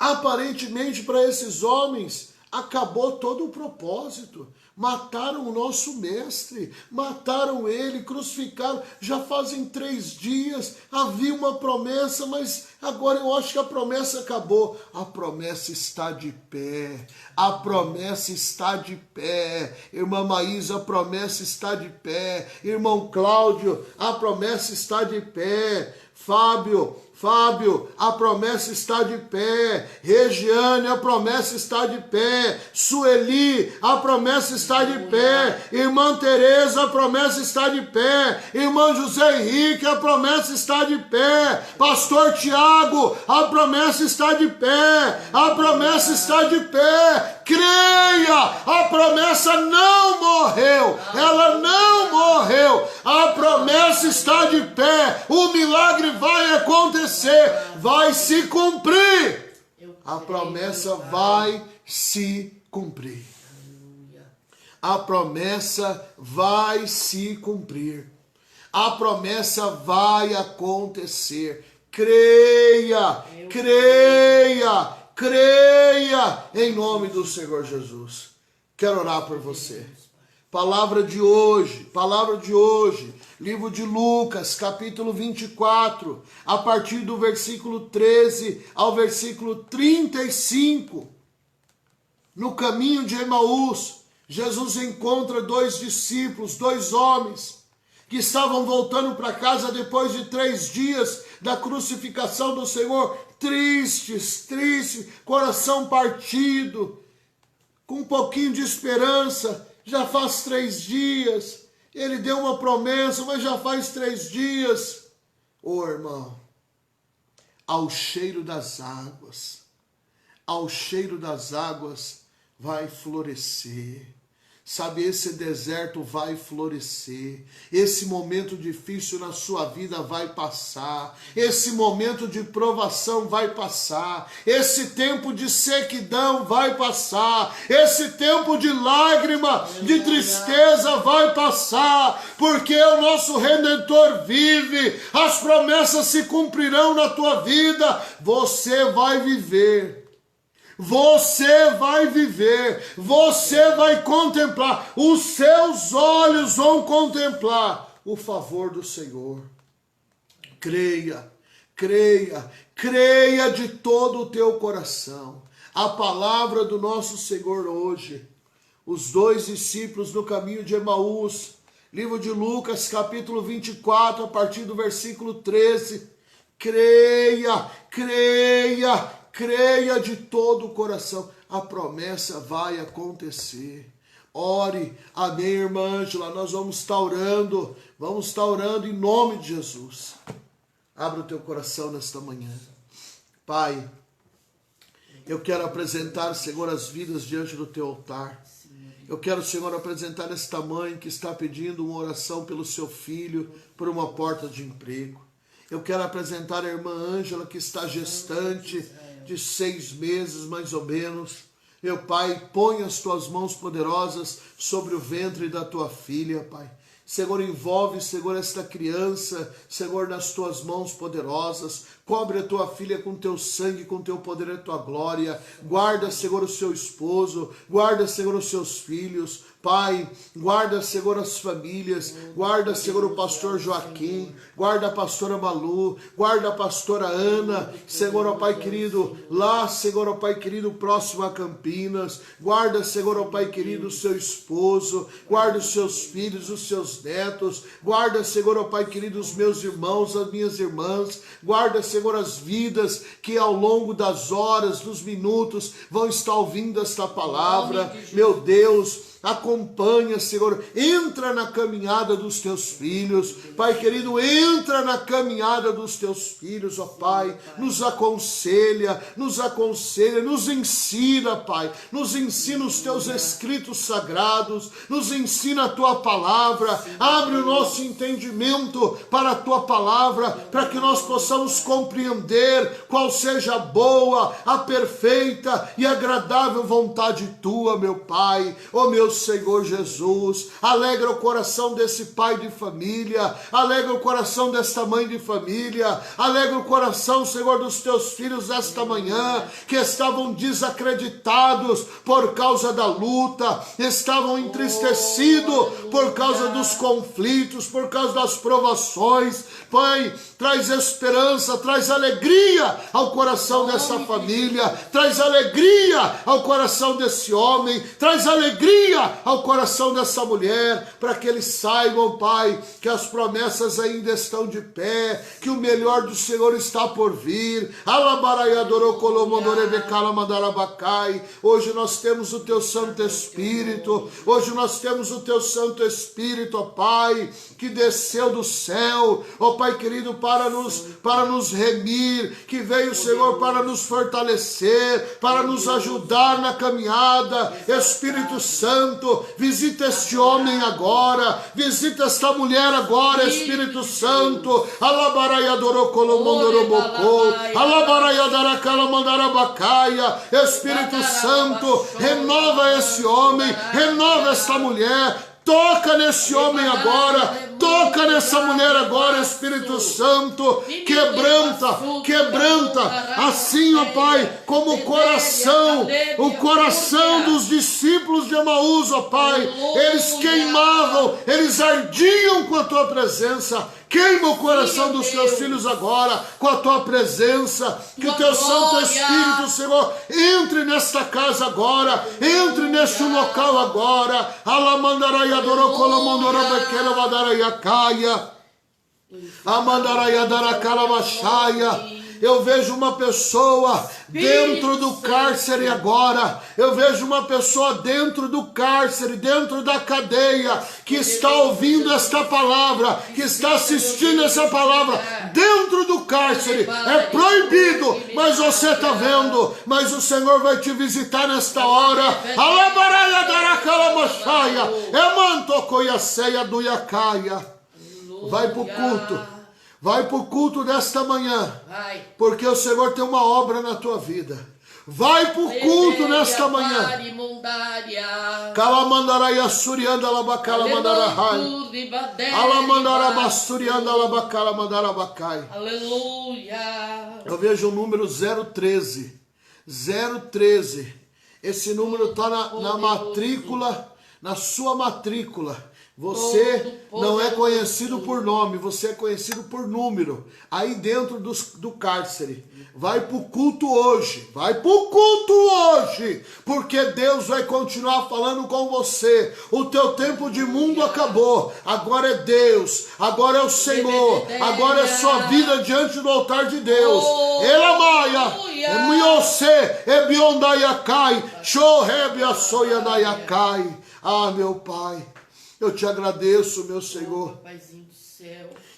Aparentemente, para esses homens, acabou todo o propósito. Mataram o nosso mestre, mataram ele, crucificaram. Já fazem 3 dias, havia uma promessa, mas agora eu acho que a promessa acabou. A promessa está de pé, a promessa está de pé. Irmã Maísa, a promessa está de pé. Irmão Cláudio, a promessa está de pé. Fábio, a promessa está de pé. Regiane, a promessa está de pé. Sueli, a promessa está de pé. Irmã Tereza, a promessa está de pé. Irmão José Henrique, a promessa está de pé. Pastor Tiago, a promessa está de pé. A promessa está de pé. Creia, a promessa não morreu. Ela não morreu. A promessa está de pé. O milagre vai acontecer. Vai se cumprir. A promessa vai se cumprir. A promessa vai se cumprir. A promessa vai acontecer. Creia em nome do Senhor Jesus. Quero orar por você. Palavra de hoje, livro de Lucas, capítulo 24, a partir do versículo 13 ao versículo 35. No caminho de Emaús, Jesus encontra 2 discípulos, 2 homens, que estavam voltando para casa depois de 3 dias da crucificação do Senhor, tristes, coração partido, com um pouquinho de esperança. Já faz 3 dias, ele deu uma promessa, mas já faz 3 dias. Ô irmão, ao cheiro das águas vai florescer. Sabe, esse deserto vai florescer, esse momento difícil na sua vida vai passar, esse momento de provação vai passar, esse tempo de sequidão vai passar, esse tempo de lágrima, de tristeza vai passar, porque o nosso Redentor vive, as promessas se cumprirão na tua vida, você vai viver. Você vai viver, você vai contemplar, os seus olhos vão contemplar o favor do Senhor. Creia de todo o teu coração. A palavra do nosso Senhor hoje, os 2 discípulos no caminho de Emaús, livro de Lucas, capítulo 24, a partir do versículo 13. Creia de todo o coração. A promessa vai acontecer. ore, amém, irmã Ângela, nós vamos estar orando em nome de Jesus. Abra o teu coração nesta manhã. Pai, eu quero apresentar, Senhor, as vidas diante do teu altar. Eu quero, Senhor, apresentar esta mãe que está pedindo uma oração pelo seu filho, por uma porta de emprego. Eu quero apresentar a irmã Ângela, que está gestante de 6 meses, mais ou menos. Meu Pai, põe as tuas mãos poderosas sobre o ventre da tua filha, Pai. Senhor, envolve, Senhor, esta criança, Senhor, nas tuas mãos poderosas. Cobre a tua filha com teu sangue, com teu poder e tua glória. Guarda, Senhor, o seu esposo. Guarda, Senhor, os seus filhos. Pai, guarda, Senhor, as famílias. Guarda, Senhor, o pastor Joaquim. Guarda a pastora Malu. Guarda a pastora Ana. Senhor, ó Pai querido, lá, Senhor, ó Pai querido, próximo a Campinas. Guarda, Senhor, ó Pai querido, o seu esposo. Guarda os seus filhos, os seus netos. Guarda, Senhor, ó Pai querido, os meus irmãos, as minhas irmãs. Guarda, Senhor, as vidas que ao longo das horas, dos minutos, vão estar ouvindo esta palavra. Meu Deus, acompanha, Senhor, entra na caminhada dos teus filhos, Pai querido, entra na caminhada dos teus filhos, ó Pai, nos aconselha, nos ensina, Pai, nos ensina os teus escritos sagrados, nos ensina a tua palavra, abre o nosso entendimento para a tua palavra, para que nós possamos compreender qual seja a boa, a perfeita e agradável vontade tua, meu Pai, ó meu Senhor Jesus. Alegra o coração desse pai de família, alegra o coração desta mãe de família, alegra o coração, Senhor, dos teus filhos esta manhã, que estavam desacreditados por causa da luta, estavam entristecidos por causa dos conflitos, por causa das provações. Pai, traz esperança, traz alegria ao coração dessa família, traz alegria ao coração desse homem, traz alegria ao coração dessa mulher, para que eles saibam, Pai, que as promessas ainda estão de pé, que o melhor do Senhor está por vir. Hoje nós temos o teu Santo Espírito, hoje nós temos o teu Santo Espírito, ó Pai, que desceu do céu, ó Pai querido, para nos remir, que veio, Senhor, para nos fortalecer, para nos ajudar na caminhada. Espírito Santo, visita este homem agora, visita esta mulher agora, Espírito Santo. Espírito Santo, renova esse homem, renova esta mulher. Toca nesse homem agora, toca nessa mulher agora, Espírito Santo, quebranta, assim, ó Pai, como o coração dos discípulos de Emaús, ó Pai, eles queimavam, eles ardiam com a tua presença. Queima o coração dos teus filhos agora com a tua presença, que o teu Santo Espírito, Senhor, entre nesta casa agora, entre neste local agora. Eu vejo uma pessoa dentro do cárcere agora. Eu vejo uma pessoa dentro do cárcere, dentro da cadeia, que está ouvindo esta palavra, que está assistindo essa palavra dentro do cárcere. É proibido, mas você está vendo. Mas o Senhor vai te visitar nesta hora. Vai para o culto. Vai para o culto desta manhã, porque o Senhor tem uma obra na tua vida. Vai para o culto nesta manhã. Calamandaraia surianda labacala mandarahai. Alamandara basturianda labacala mandarabacai. Aleluia. Eu vejo o número 013. 013. Esse número está na matrícula, na sua matrícula. Você não é conhecido por nome, você é conhecido por número. Aí dentro do cárcere. Vai para o culto hoje. Vai para o culto hoje. Porque Deus vai continuar falando com você. O teu tempo de mundo acabou. Agora é Deus. Agora é o Senhor. Agora é sua vida diante do altar de Deus. Elamaia. Emiose. Ebiondaiakai. Shorebiasoianaiakai. Ah, meu Pai. Eu te agradeço, meu Senhor.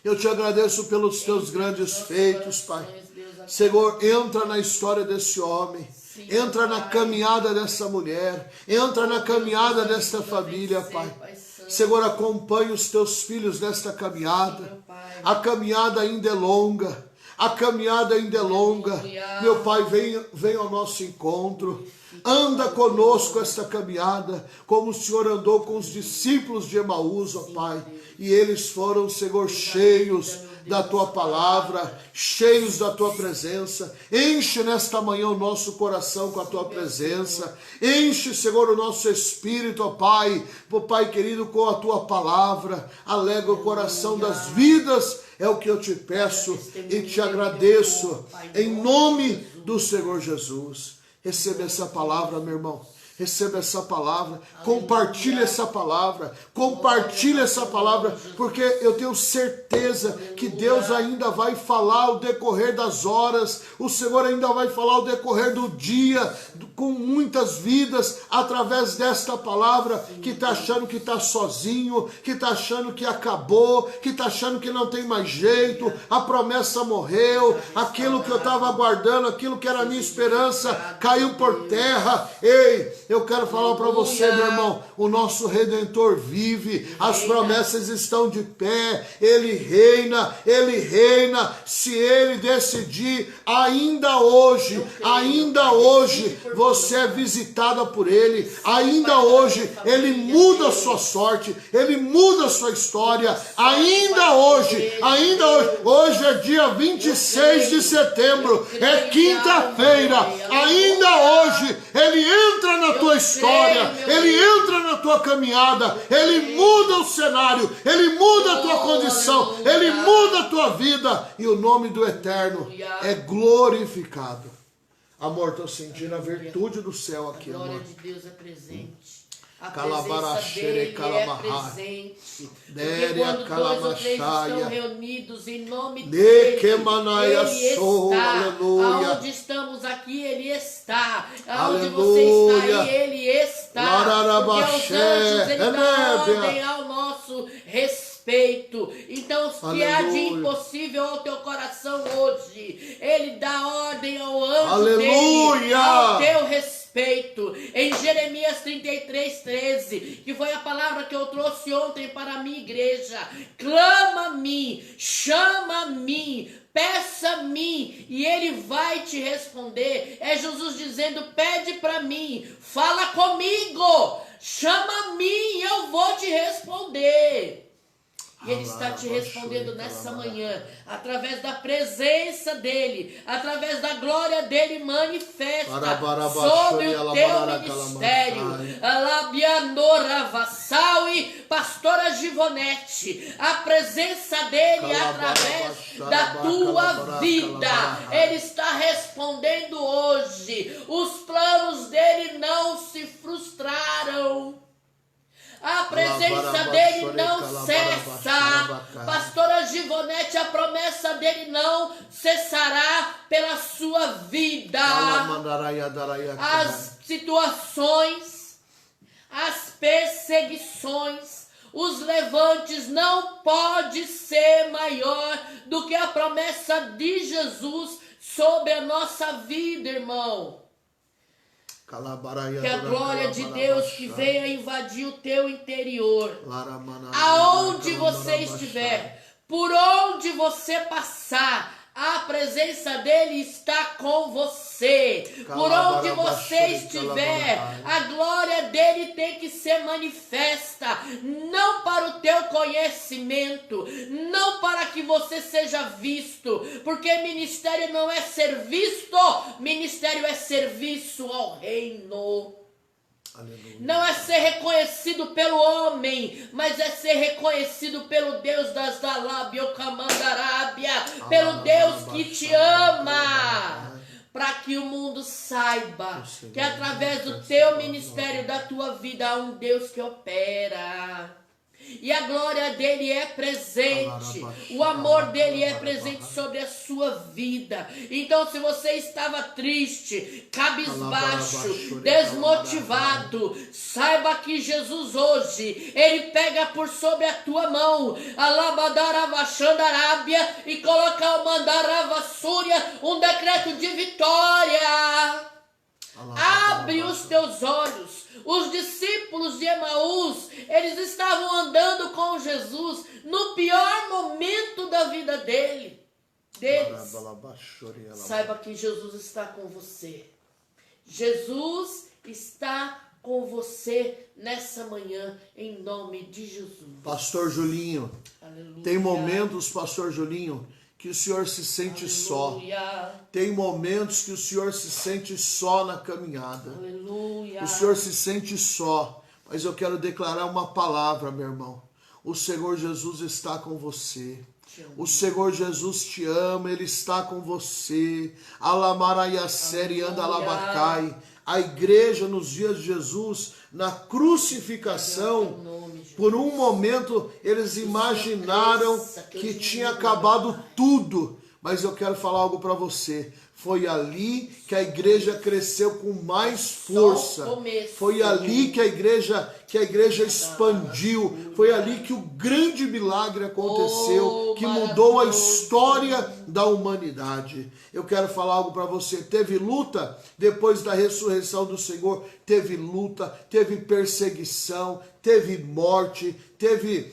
Eu te agradeço pelos teus grandes feitos, Pai. Senhor, entra na história desse homem. Entra na caminhada dessa mulher. Entra na caminhada desta família, Pai. Senhor, acompanhe os teus filhos nesta caminhada. A caminhada ainda é longa. A caminhada ainda é longa. Meu Pai, vem ao nosso encontro. Anda conosco esta caminhada, como o Senhor andou com os discípulos de Emaús, ó Pai. E eles foram, Senhor, cheios da Tua palavra, cheios da Tua presença. Enche nesta manhã o nosso coração com a Tua presença. Enche, Senhor, o nosso espírito, ó Pai, Pai querido, com a Tua palavra. Alegra o coração das vidas. É o que eu te peço e te agradeço, em nome do Senhor Jesus. Receba essa palavra, meu irmão. Receba essa palavra, compartilhe essa palavra, porque eu tenho certeza que Deus ainda vai falar ao decorrer das horas, o Senhor ainda vai falar ao decorrer do dia, com muitas vidas, através desta palavra, que está achando que está sozinho, que está achando que acabou, que está achando que não tem mais jeito, a promessa morreu, aquilo que eu estava aguardando, aquilo que era a minha esperança, caiu por terra. Ei, eu quero falar para você, meu irmão, o nosso Redentor vive, as promessas estão de pé, Ele reina, se Ele decidir, ainda hoje, você é visitada por Ele, ainda hoje, Ele muda a sua sorte, Ele muda a sua história, ainda hoje, hoje é dia 26 de setembro, é quinta-feira, ainda hoje, Ele entra na tua história, Ele entra na tua caminhada, Ele muda o cenário, Ele muda a tua condição, Ele muda a tua vida, e o nome do Eterno é glorificado. Amor, estou sentindo a virtude do céu aqui, amor. A glória de Deus é presente. A presença dele é presente. Porque quando 2 ou 3 estão reunidos em nome dele, Ele está. Aonde estamos aqui, Ele está. Aonde você está, Ele está. Porque os anjos, Ele dá ordem ao nosso respeito. Então, o que há de impossível ao teu coração hoje, Ele dá ordem ao anjo dele, ao teu respeito. Em Jeremias 33:13, que foi a palavra que eu trouxe ontem para a minha igreja: clama a mim, chama a mim, peça a mim e Ele vai te responder. É Jesus dizendo: pede para mim, fala comigo, chama a mim, eu vou te responder. E Ele está te respondendo nessa manhã, através da presença dele, através da glória dele manifesta sobre o teu ministério. Alabianora Vassaui, pastora Givonete, a presença dele através da tua vida. Ele está respondendo hoje. Os planos dele não se frustraram. A presença dele não cessa. Pastora Givonete, a promessa dele não cessará pela sua vida. As situações, as perseguições, os levantes não pode ser maior do que a promessa de Jesus sobre a nossa vida, irmão. Que a glória de Deus que venha invadir o teu interior. Aonde você estiver, por onde você passar, a presença dele está com você. Por onde você estiver, a glória dele tem que ser manifesta, não para o teu conhecimento, não para que você seja visto, porque ministério não é ser visto, ministério é serviço ao reino. Aleluia. Não é ser reconhecido pelo homem, mas é ser reconhecido pelo Deus das Dalabiocamandarábia, pelo Deus que te ama. Para que o mundo saiba que através do teu ministério, da tua vida, há um Deus que opera. E a glória dele é presente, o amor dele é presente sobre a sua vida. Então, se você estava triste, cabisbaixo, desmotivado, saiba que Jesus hoje, ele pega por sobre a tua mão, alabadaravaxandarábia, e coloca ao mandaravassúria um decreto de vitória. Abre os teus olhos. Os discípulos de Emaús, eles estavam andando com Jesus no pior momento da vida deles. Saiba que Jesus está com você. Jesus está com você nessa manhã, em nome de Jesus. Pastor Julinho, Aleluia. Tem momentos, Pastor Julinho, que o Senhor se sente só. Tem momentos que o Senhor se sente só na caminhada. Aleluia. O Senhor se sente só. Mas eu quero declarar uma palavra, meu irmão. O Senhor Jesus está com você. O Senhor Jesus te ama, Ele está com você. Alamaraiaceri anda alabacai. A igreja nos dias de Jesus, na crucificação, por um momento eles imaginaram que tinha acabado tudo. Mas eu quero falar algo para você. Foi ali que a igreja cresceu com mais força. Foi ali que a igreja expandiu. Foi ali que o grande milagre aconteceu, que mudou a história da humanidade. Eu quero falar algo para você. Teve luta depois da ressurreição do Senhor. Teve luta, teve perseguição, teve morte, teve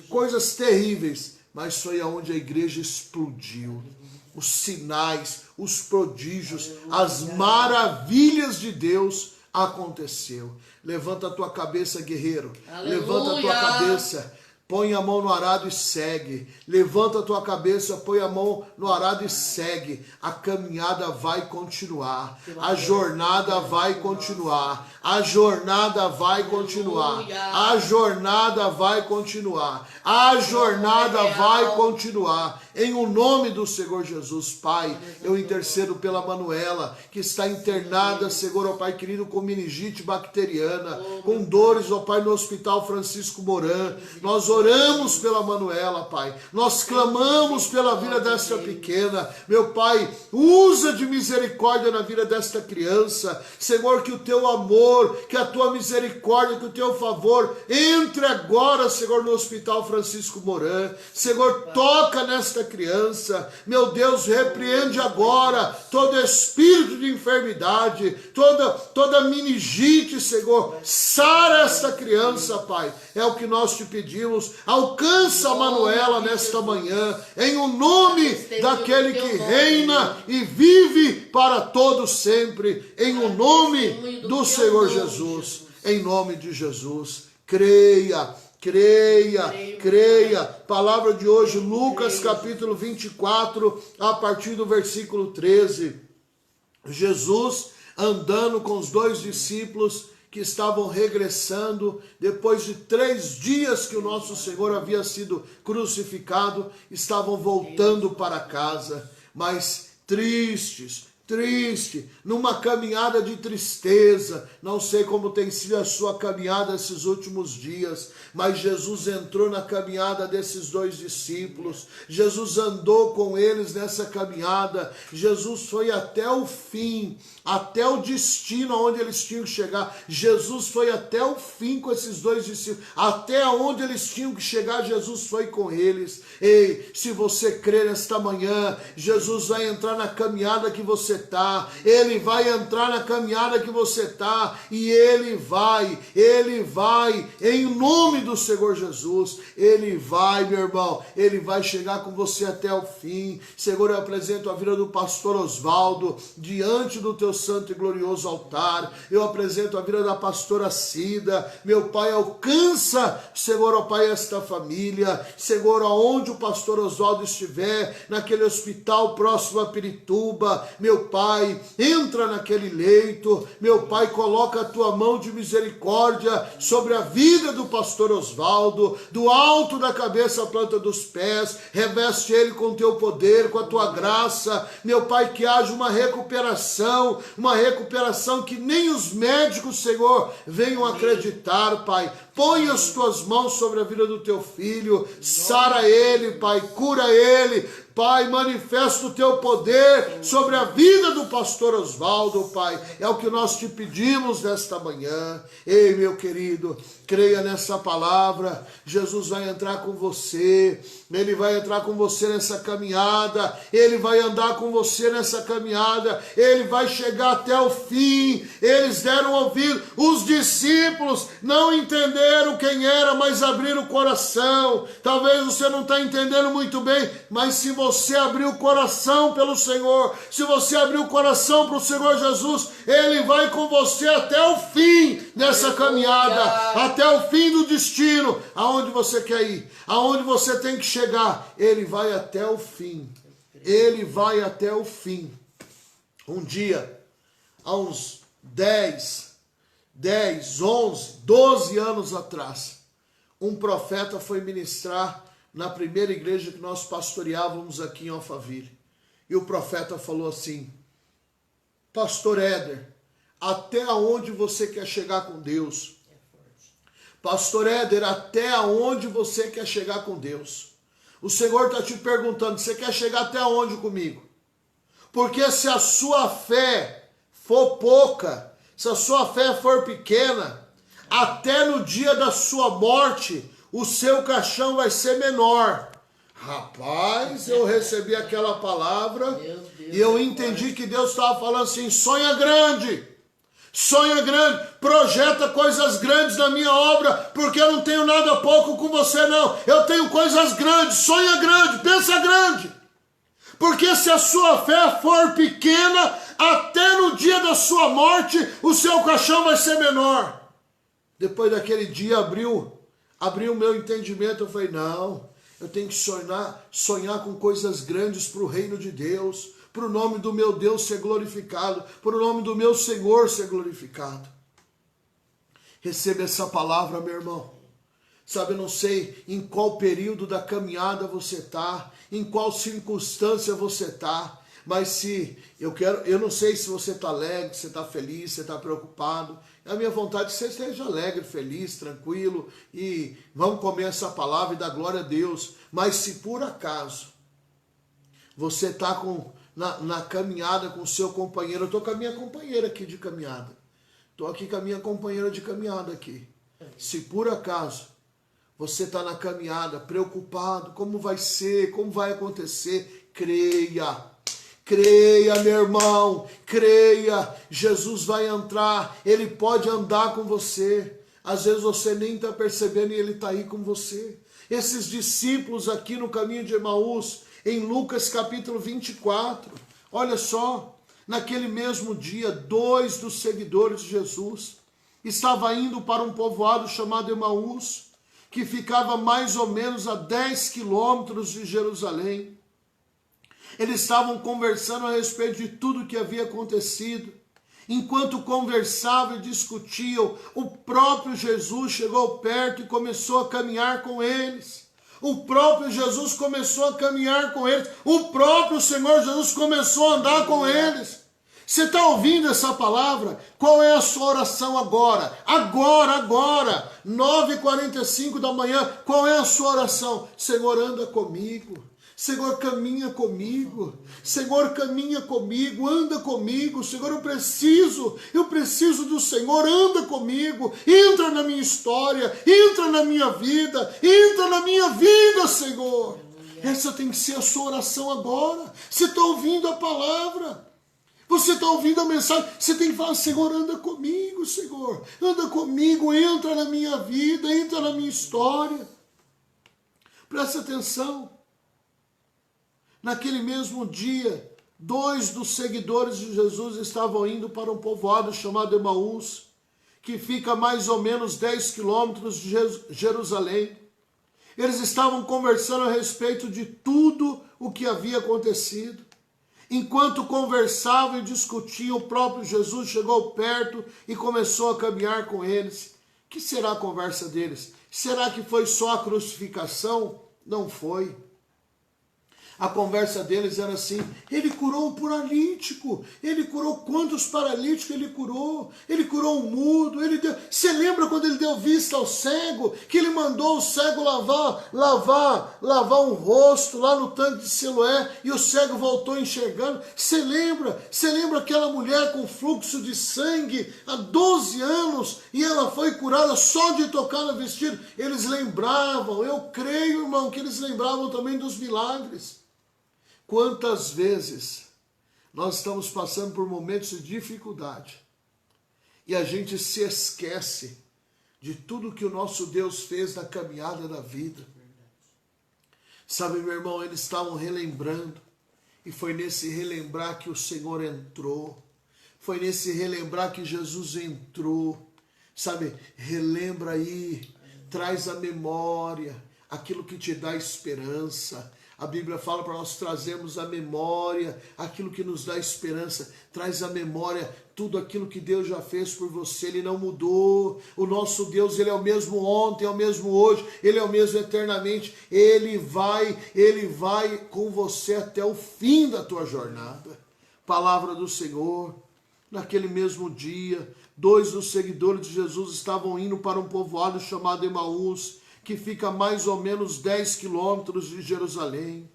coisas terríveis. Mas foi aonde a igreja explodiu. Os sinais, os prodígios, as maravilhas de Deus aconteceu. Levanta a tua cabeça, guerreiro. Aleluia. Levanta a tua cabeça. Põe a mão no arado e segue. Levanta a tua cabeça, põe a mão no arado e segue. A caminhada vai continuar. A jornada vai continuar. A jornada vai continuar. A jornada vai continuar. A jornada vai continuar. Em o nome do Senhor Jesus, Pai, eu intercedo pela Manuela, que está internada, Senhor, ó Pai querido, com meningite bacteriana, com dores, ó Pai, no Hospital Francisco Moran. Nós oramos pela Manuela, Pai. Nós clamamos pela vida desta pequena. Meu Pai, usa de misericórdia na vida desta criança. Senhor, que o teu amor, que a tua misericórdia, que o teu favor entre agora, Senhor, no Hospital Francisco Moran. Senhor, toca nesta criança. Meu Deus, repreende agora todo espírito de enfermidade, toda meningite, Senhor. Sara esta criança, Pai. É o que nós te pedimos. Alcança a Manuela nesta manhã, em o nome daquele que reina e vive para todos sempre, em o nome do Senhor Jesus, em nome de Jesus. Creia. Palavra de hoje, Lucas capítulo 24, a partir do versículo 13. Jesus andando com os dois discípulos que estavam regressando, depois de 3 dias que o nosso Senhor havia sido crucificado, estavam voltando para casa, mas triste, numa caminhada de tristeza. Não sei como tem sido a sua caminhada esses últimos dias, mas Jesus entrou na caminhada desses 2 discípulos, Jesus andou com eles nessa caminhada, Jesus foi até o fim, até o destino onde eles tinham que chegar. Jesus foi até o fim com esses 2 discípulos, até onde eles tinham que chegar, Jesus foi com eles. Ei, se você crer nesta manhã, Jesus vai entrar na caminhada que você está, Ele vai entrar na caminhada que você está, e Ele vai, em nome do Senhor Jesus, Ele vai, meu irmão, Ele vai chegar com você até o fim. Senhor, eu apresento a vida do pastor Osvaldo diante do teu santo e glorioso altar. Eu apresento a vida da pastora Cida. Meu Pai, alcança, Senhor, ó Pai, esta família. Senhor, aonde o pastor Osvaldo estiver, naquele hospital próximo a Pirituba, meu meu Pai, entra naquele leito, meu Pai, coloca a tua mão de misericórdia sobre a vida do pastor Osvaldo, do alto da cabeça à planta dos pés, reveste ele com teu poder, com a tua graça, meu Pai, que haja uma recuperação que nem os médicos, Senhor, venham acreditar, Pai. Põe as tuas mãos sobre a vida do teu filho, sara ele, Pai, cura ele, Pai, manifesta o teu poder sobre a vida do pastor Osvaldo, Pai. É o que nós te pedimos nesta manhã. Ei, meu querido, creia nessa palavra. Jesus vai entrar com você. Ele vai entrar com você nessa caminhada. Ele vai andar com você nessa caminhada. Ele vai chegar até o fim. Eles deram ouvido. Os discípulos não entenderam quem era, mas abriram o coração. Talvez você não está entendendo muito bem, mas se você abrir o coração pelo Senhor, se você abrir o coração para o Senhor Jesus, Ele vai com você até o fim dessa caminhada, até o fim do destino, aonde você quer ir, aonde você tem que chegar, Ele vai até o fim, Ele vai até o fim. Um dia, há uns 10, 11, 12 anos atrás, um profeta foi ministrar na primeira igreja que nós pastoreávamos aqui em Alphaville. E o profeta falou assim: Pastor Éder, até onde você quer chegar com Deus? Pastor Éder, até onde você quer chegar com Deus? O Senhor está te perguntando, você quer chegar até onde comigo? Porque se a sua fé for pouca, se a sua fé for pequena, até no dia da sua morte, o seu caixão vai ser menor. Rapaz, eu recebi aquela palavra e eu entendi que Deus estava falando assim: sonha grande, projeta coisas grandes na minha obra, porque eu não tenho nada pouco com você não, eu tenho coisas grandes, sonha grande, pensa grande. Porque se a sua fé for pequena, até no dia da sua morte, o seu caixão vai ser menor. Depois daquele dia abriu o meu entendimento, eu falei, não, eu tenho que sonhar com coisas grandes para o reino de Deus, para o nome do meu Deus ser glorificado, para o nome do meu Senhor ser glorificado. Receba essa palavra, meu irmão. Sabe, eu não sei em qual período da caminhada você está, em qual circunstância você está, mas eu não sei se você está alegre, se está feliz, se está preocupado. A minha vontade é que você esteja alegre, feliz, tranquilo, e vamos comer essa palavra e dar glória a Deus. Mas se por acaso você está na caminhada com o seu companheiro, eu estou com a minha companheira aqui de caminhada, estou aqui com a minha companheira de caminhada aqui. Se por acaso você está na caminhada preocupado, como vai ser, como vai acontecer, creia. Creia, meu irmão, creia, Jesus vai entrar, Ele pode andar com você, às vezes você nem está percebendo e Ele está aí com você. Esses discípulos aqui no caminho de Emaús, em Lucas capítulo 24, olha só, naquele mesmo dia, 2 dos seguidores de Jesus estavam indo para um povoado chamado Emaús, que ficava mais ou menos a 10 quilômetros de Jerusalém. Eles estavam conversando a respeito de tudo o que havia acontecido. Enquanto conversavam e discutiam, o próprio Jesus chegou perto e começou a caminhar com eles. O próprio Jesus começou a caminhar com eles. O próprio Senhor Jesus começou a andar com eles. Você está ouvindo essa palavra? Qual é a sua oração agora? Agora, 9h45 da manhã, qual é a sua oração? Senhor, anda comigo. Senhor, caminha comigo. Senhor, caminha comigo, anda comigo. Senhor, eu preciso do Senhor, anda comigo. Entra na minha história, entra na minha vida, Senhor. Essa tem que ser a sua oração agora. Você está ouvindo a palavra. Você está ouvindo a mensagem, você tem que falar, Senhor, anda comigo, Senhor. Anda comigo, entra na minha vida, entra na minha história. Presta atenção. Naquele mesmo dia, 2 dos seguidores de Jesus estavam indo para um povoado chamado Emaús, que fica a mais ou menos 10 quilômetros de Jerusalém. Eles estavam conversando a respeito de tudo o que havia acontecido. Enquanto conversavam e discutiam, o próprio Jesus chegou perto e começou a caminhar com eles. Que será a conversa deles? Será que foi só a crucificação? Não foi. A conversa deles era assim: ele curou um paralítico, ele curou quantos paralíticos ele curou um mudo, ele deu... Você lembra quando ele deu vista ao cego, que ele mandou o cego lavar um rosto lá no tanque de Siloé e o cego voltou enxergando? Você lembra aquela mulher com fluxo de sangue há 12 anos e ela foi curada só de tocar no vestido? Eles lembravam, eu creio, irmão, que eles lembravam também dos milagres. Quantas vezes nós estamos passando por momentos de dificuldade e a gente se esquece de tudo que o nosso Deus fez na caminhada da vida. Sabe, meu irmão, eles estavam relembrando e foi nesse relembrar que o Senhor entrou. Foi nesse relembrar que Jesus entrou. Sabe, relembra aí, traz à memória aquilo que te dá esperança. A Bíblia fala para nós trazermos à memória aquilo que nos dá esperança. Traz à memória tudo aquilo que Deus já fez por você. Ele não mudou. O nosso Deus, Ele é o mesmo ontem, é o mesmo hoje, Ele é o mesmo eternamente. Ele vai com você até o fim da tua jornada. Palavra do Senhor. Naquele mesmo dia, 2 dos seguidores de Jesus estavam indo para um povoado chamado Emaús, que fica a mais ou menos 10 quilômetros de Jerusalém.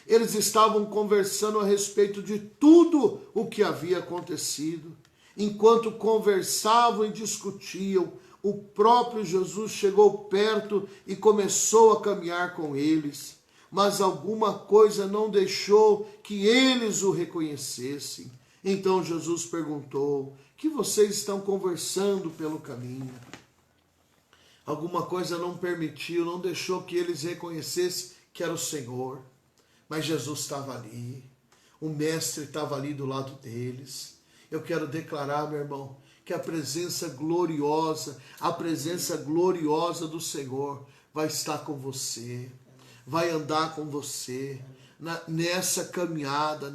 Eles estavam conversando a respeito de tudo o que havia acontecido. Enquanto conversavam e discutiam, o próprio Jesus chegou perto e começou a caminhar com eles. Mas alguma coisa não deixou que eles o reconhecessem. Então Jesus perguntou: que vocês estão conversando pelo caminho? Alguma coisa não permitiu, não deixou que eles reconhecessem que era o Senhor. Mas Jesus estava ali. O Mestre estava ali do lado deles. Eu quero declarar, meu irmão, que a presença gloriosa do Senhor vai estar com você. Vai andar com você nessa caminhada.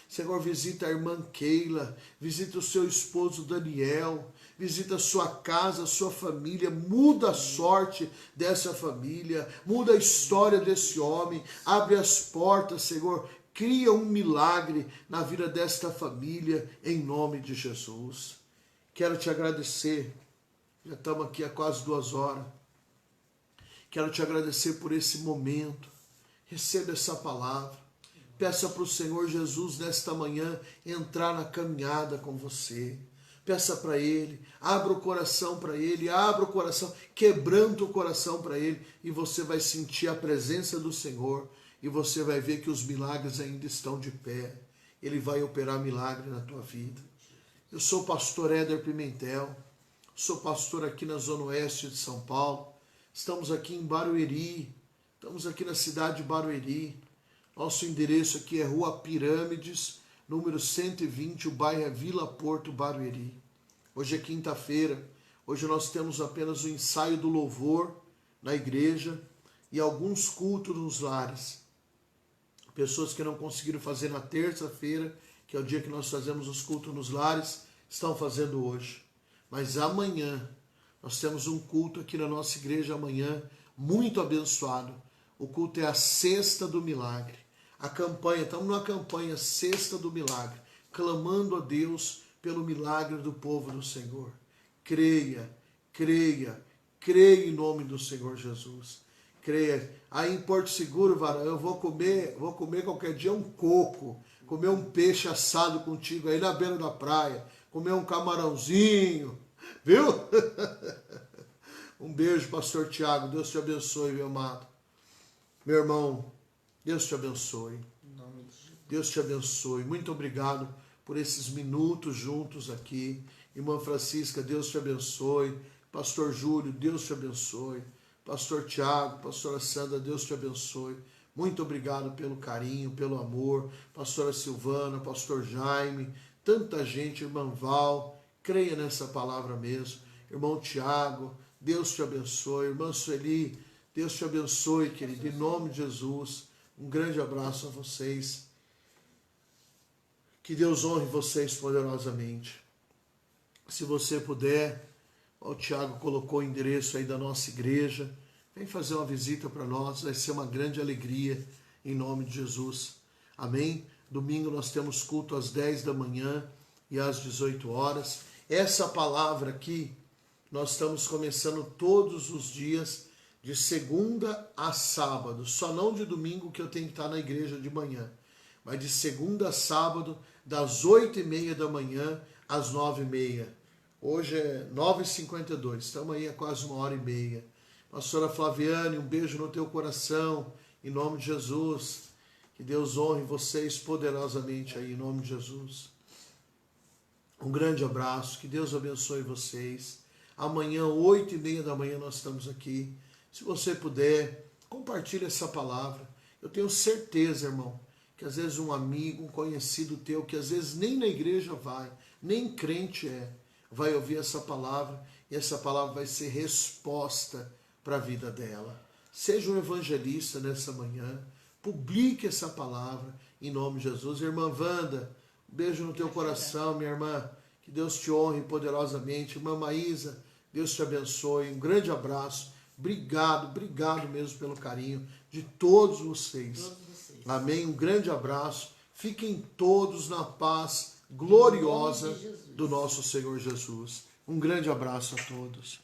Senhor, visita a irmã Keila, visita o seu esposo Daniel, visita a sua casa, a sua família, muda a sorte dessa família, muda a história desse homem, abre as portas, Senhor, cria um milagre na vida desta família, em nome de Jesus. Quero te agradecer, já estamos aqui há quase 2 horas, quero te agradecer por esse momento, receba essa palavra. Peça para o Senhor Jesus nesta manhã entrar na caminhada com você. Peça para Ele, abra o coração para Ele, quebranta o coração para Ele e você vai sentir a presença do Senhor e você vai ver que os milagres ainda estão de pé. Ele vai operar milagre na tua vida. Eu sou o pastor Éder Pimentel, sou pastor aqui na Zona Oeste de São Paulo. Estamos aqui em Barueri, estamos aqui na cidade de Barueri. Nosso endereço aqui é Rua Pirâmides, número 120, o bairro é Vila Porto, Barueri. Hoje é quinta-feira, hoje nós temos apenas o ensaio do louvor na igreja e alguns cultos nos lares. Pessoas que não conseguiram fazer na terça-feira, que é o dia que nós fazemos os cultos nos lares, estão fazendo hoje. Mas amanhã, nós temos um culto aqui na nossa igreja amanhã, muito abençoado. O culto é a Sexta do Milagre. A campanha, estamos numa campanha Sexta do Milagre, clamando a Deus pelo milagre do povo do Senhor. Creia em nome do Senhor Jesus. Creia. Aí em Porto Seguro, varão, eu vou comer qualquer dia um coco, comer um peixe assado contigo aí na beira da praia, comer um camarãozinho, viu? Um beijo, pastor Tiago, Deus te abençoe, meu amado. Meu irmão, Deus te abençoe. Deus te abençoe. Muito obrigado por esses minutos juntos aqui. Irmã Francisca, Deus te abençoe. Pastor Júlio, Deus te abençoe. Pastor Tiago, pastora Sandra, Deus te abençoe. Muito obrigado pelo carinho, pelo amor. Pastora Silvana, pastor Jaime, tanta gente, irmã Val, creia nessa palavra mesmo. Irmão Tiago, Deus te abençoe. Irmã Sueli, Deus te abençoe, querido, em nome de Jesus. Um grande abraço a vocês. Que Deus honre vocês poderosamente. Se você puder, o Tiago colocou o endereço aí da nossa igreja. Vem fazer uma visita para nós, vai ser uma grande alegria, em nome de Jesus. Amém? Domingo nós temos culto às 10 da manhã e às 18 horas. Essa palavra aqui, nós estamos começando todos os dias, de segunda a sábado. Só não de domingo, que eu tenho que estar na igreja de manhã. Mas de segunda a sábado, das 8h30 da manhã às 9h30. Hoje é 9h52, estamos aí há quase 1h30. Pastora Flaviane, um beijo no teu coração, em nome de Jesus. Que Deus honre vocês poderosamente aí, em nome de Jesus. Um grande abraço, que Deus abençoe vocês. Amanhã, 8h30 da manhã, nós estamos aqui. Se você puder, compartilhe essa palavra. Eu tenho certeza, irmão, que às vezes um amigo, um conhecido teu, que às vezes nem na igreja vai, nem crente vai ouvir essa palavra, e essa palavra vai ser resposta para a vida dela. Seja um evangelista nessa manhã, publique essa palavra em nome de Jesus. Irmã Wanda, um beijo no teu coração, minha irmã, que Deus te honre poderosamente. Irmã Maísa, Deus te abençoe, um grande abraço, obrigado mesmo pelo carinho de todos vocês. Amém, um grande abraço, fiquem todos na paz gloriosa do nosso Senhor Jesus. Um grande abraço a todos.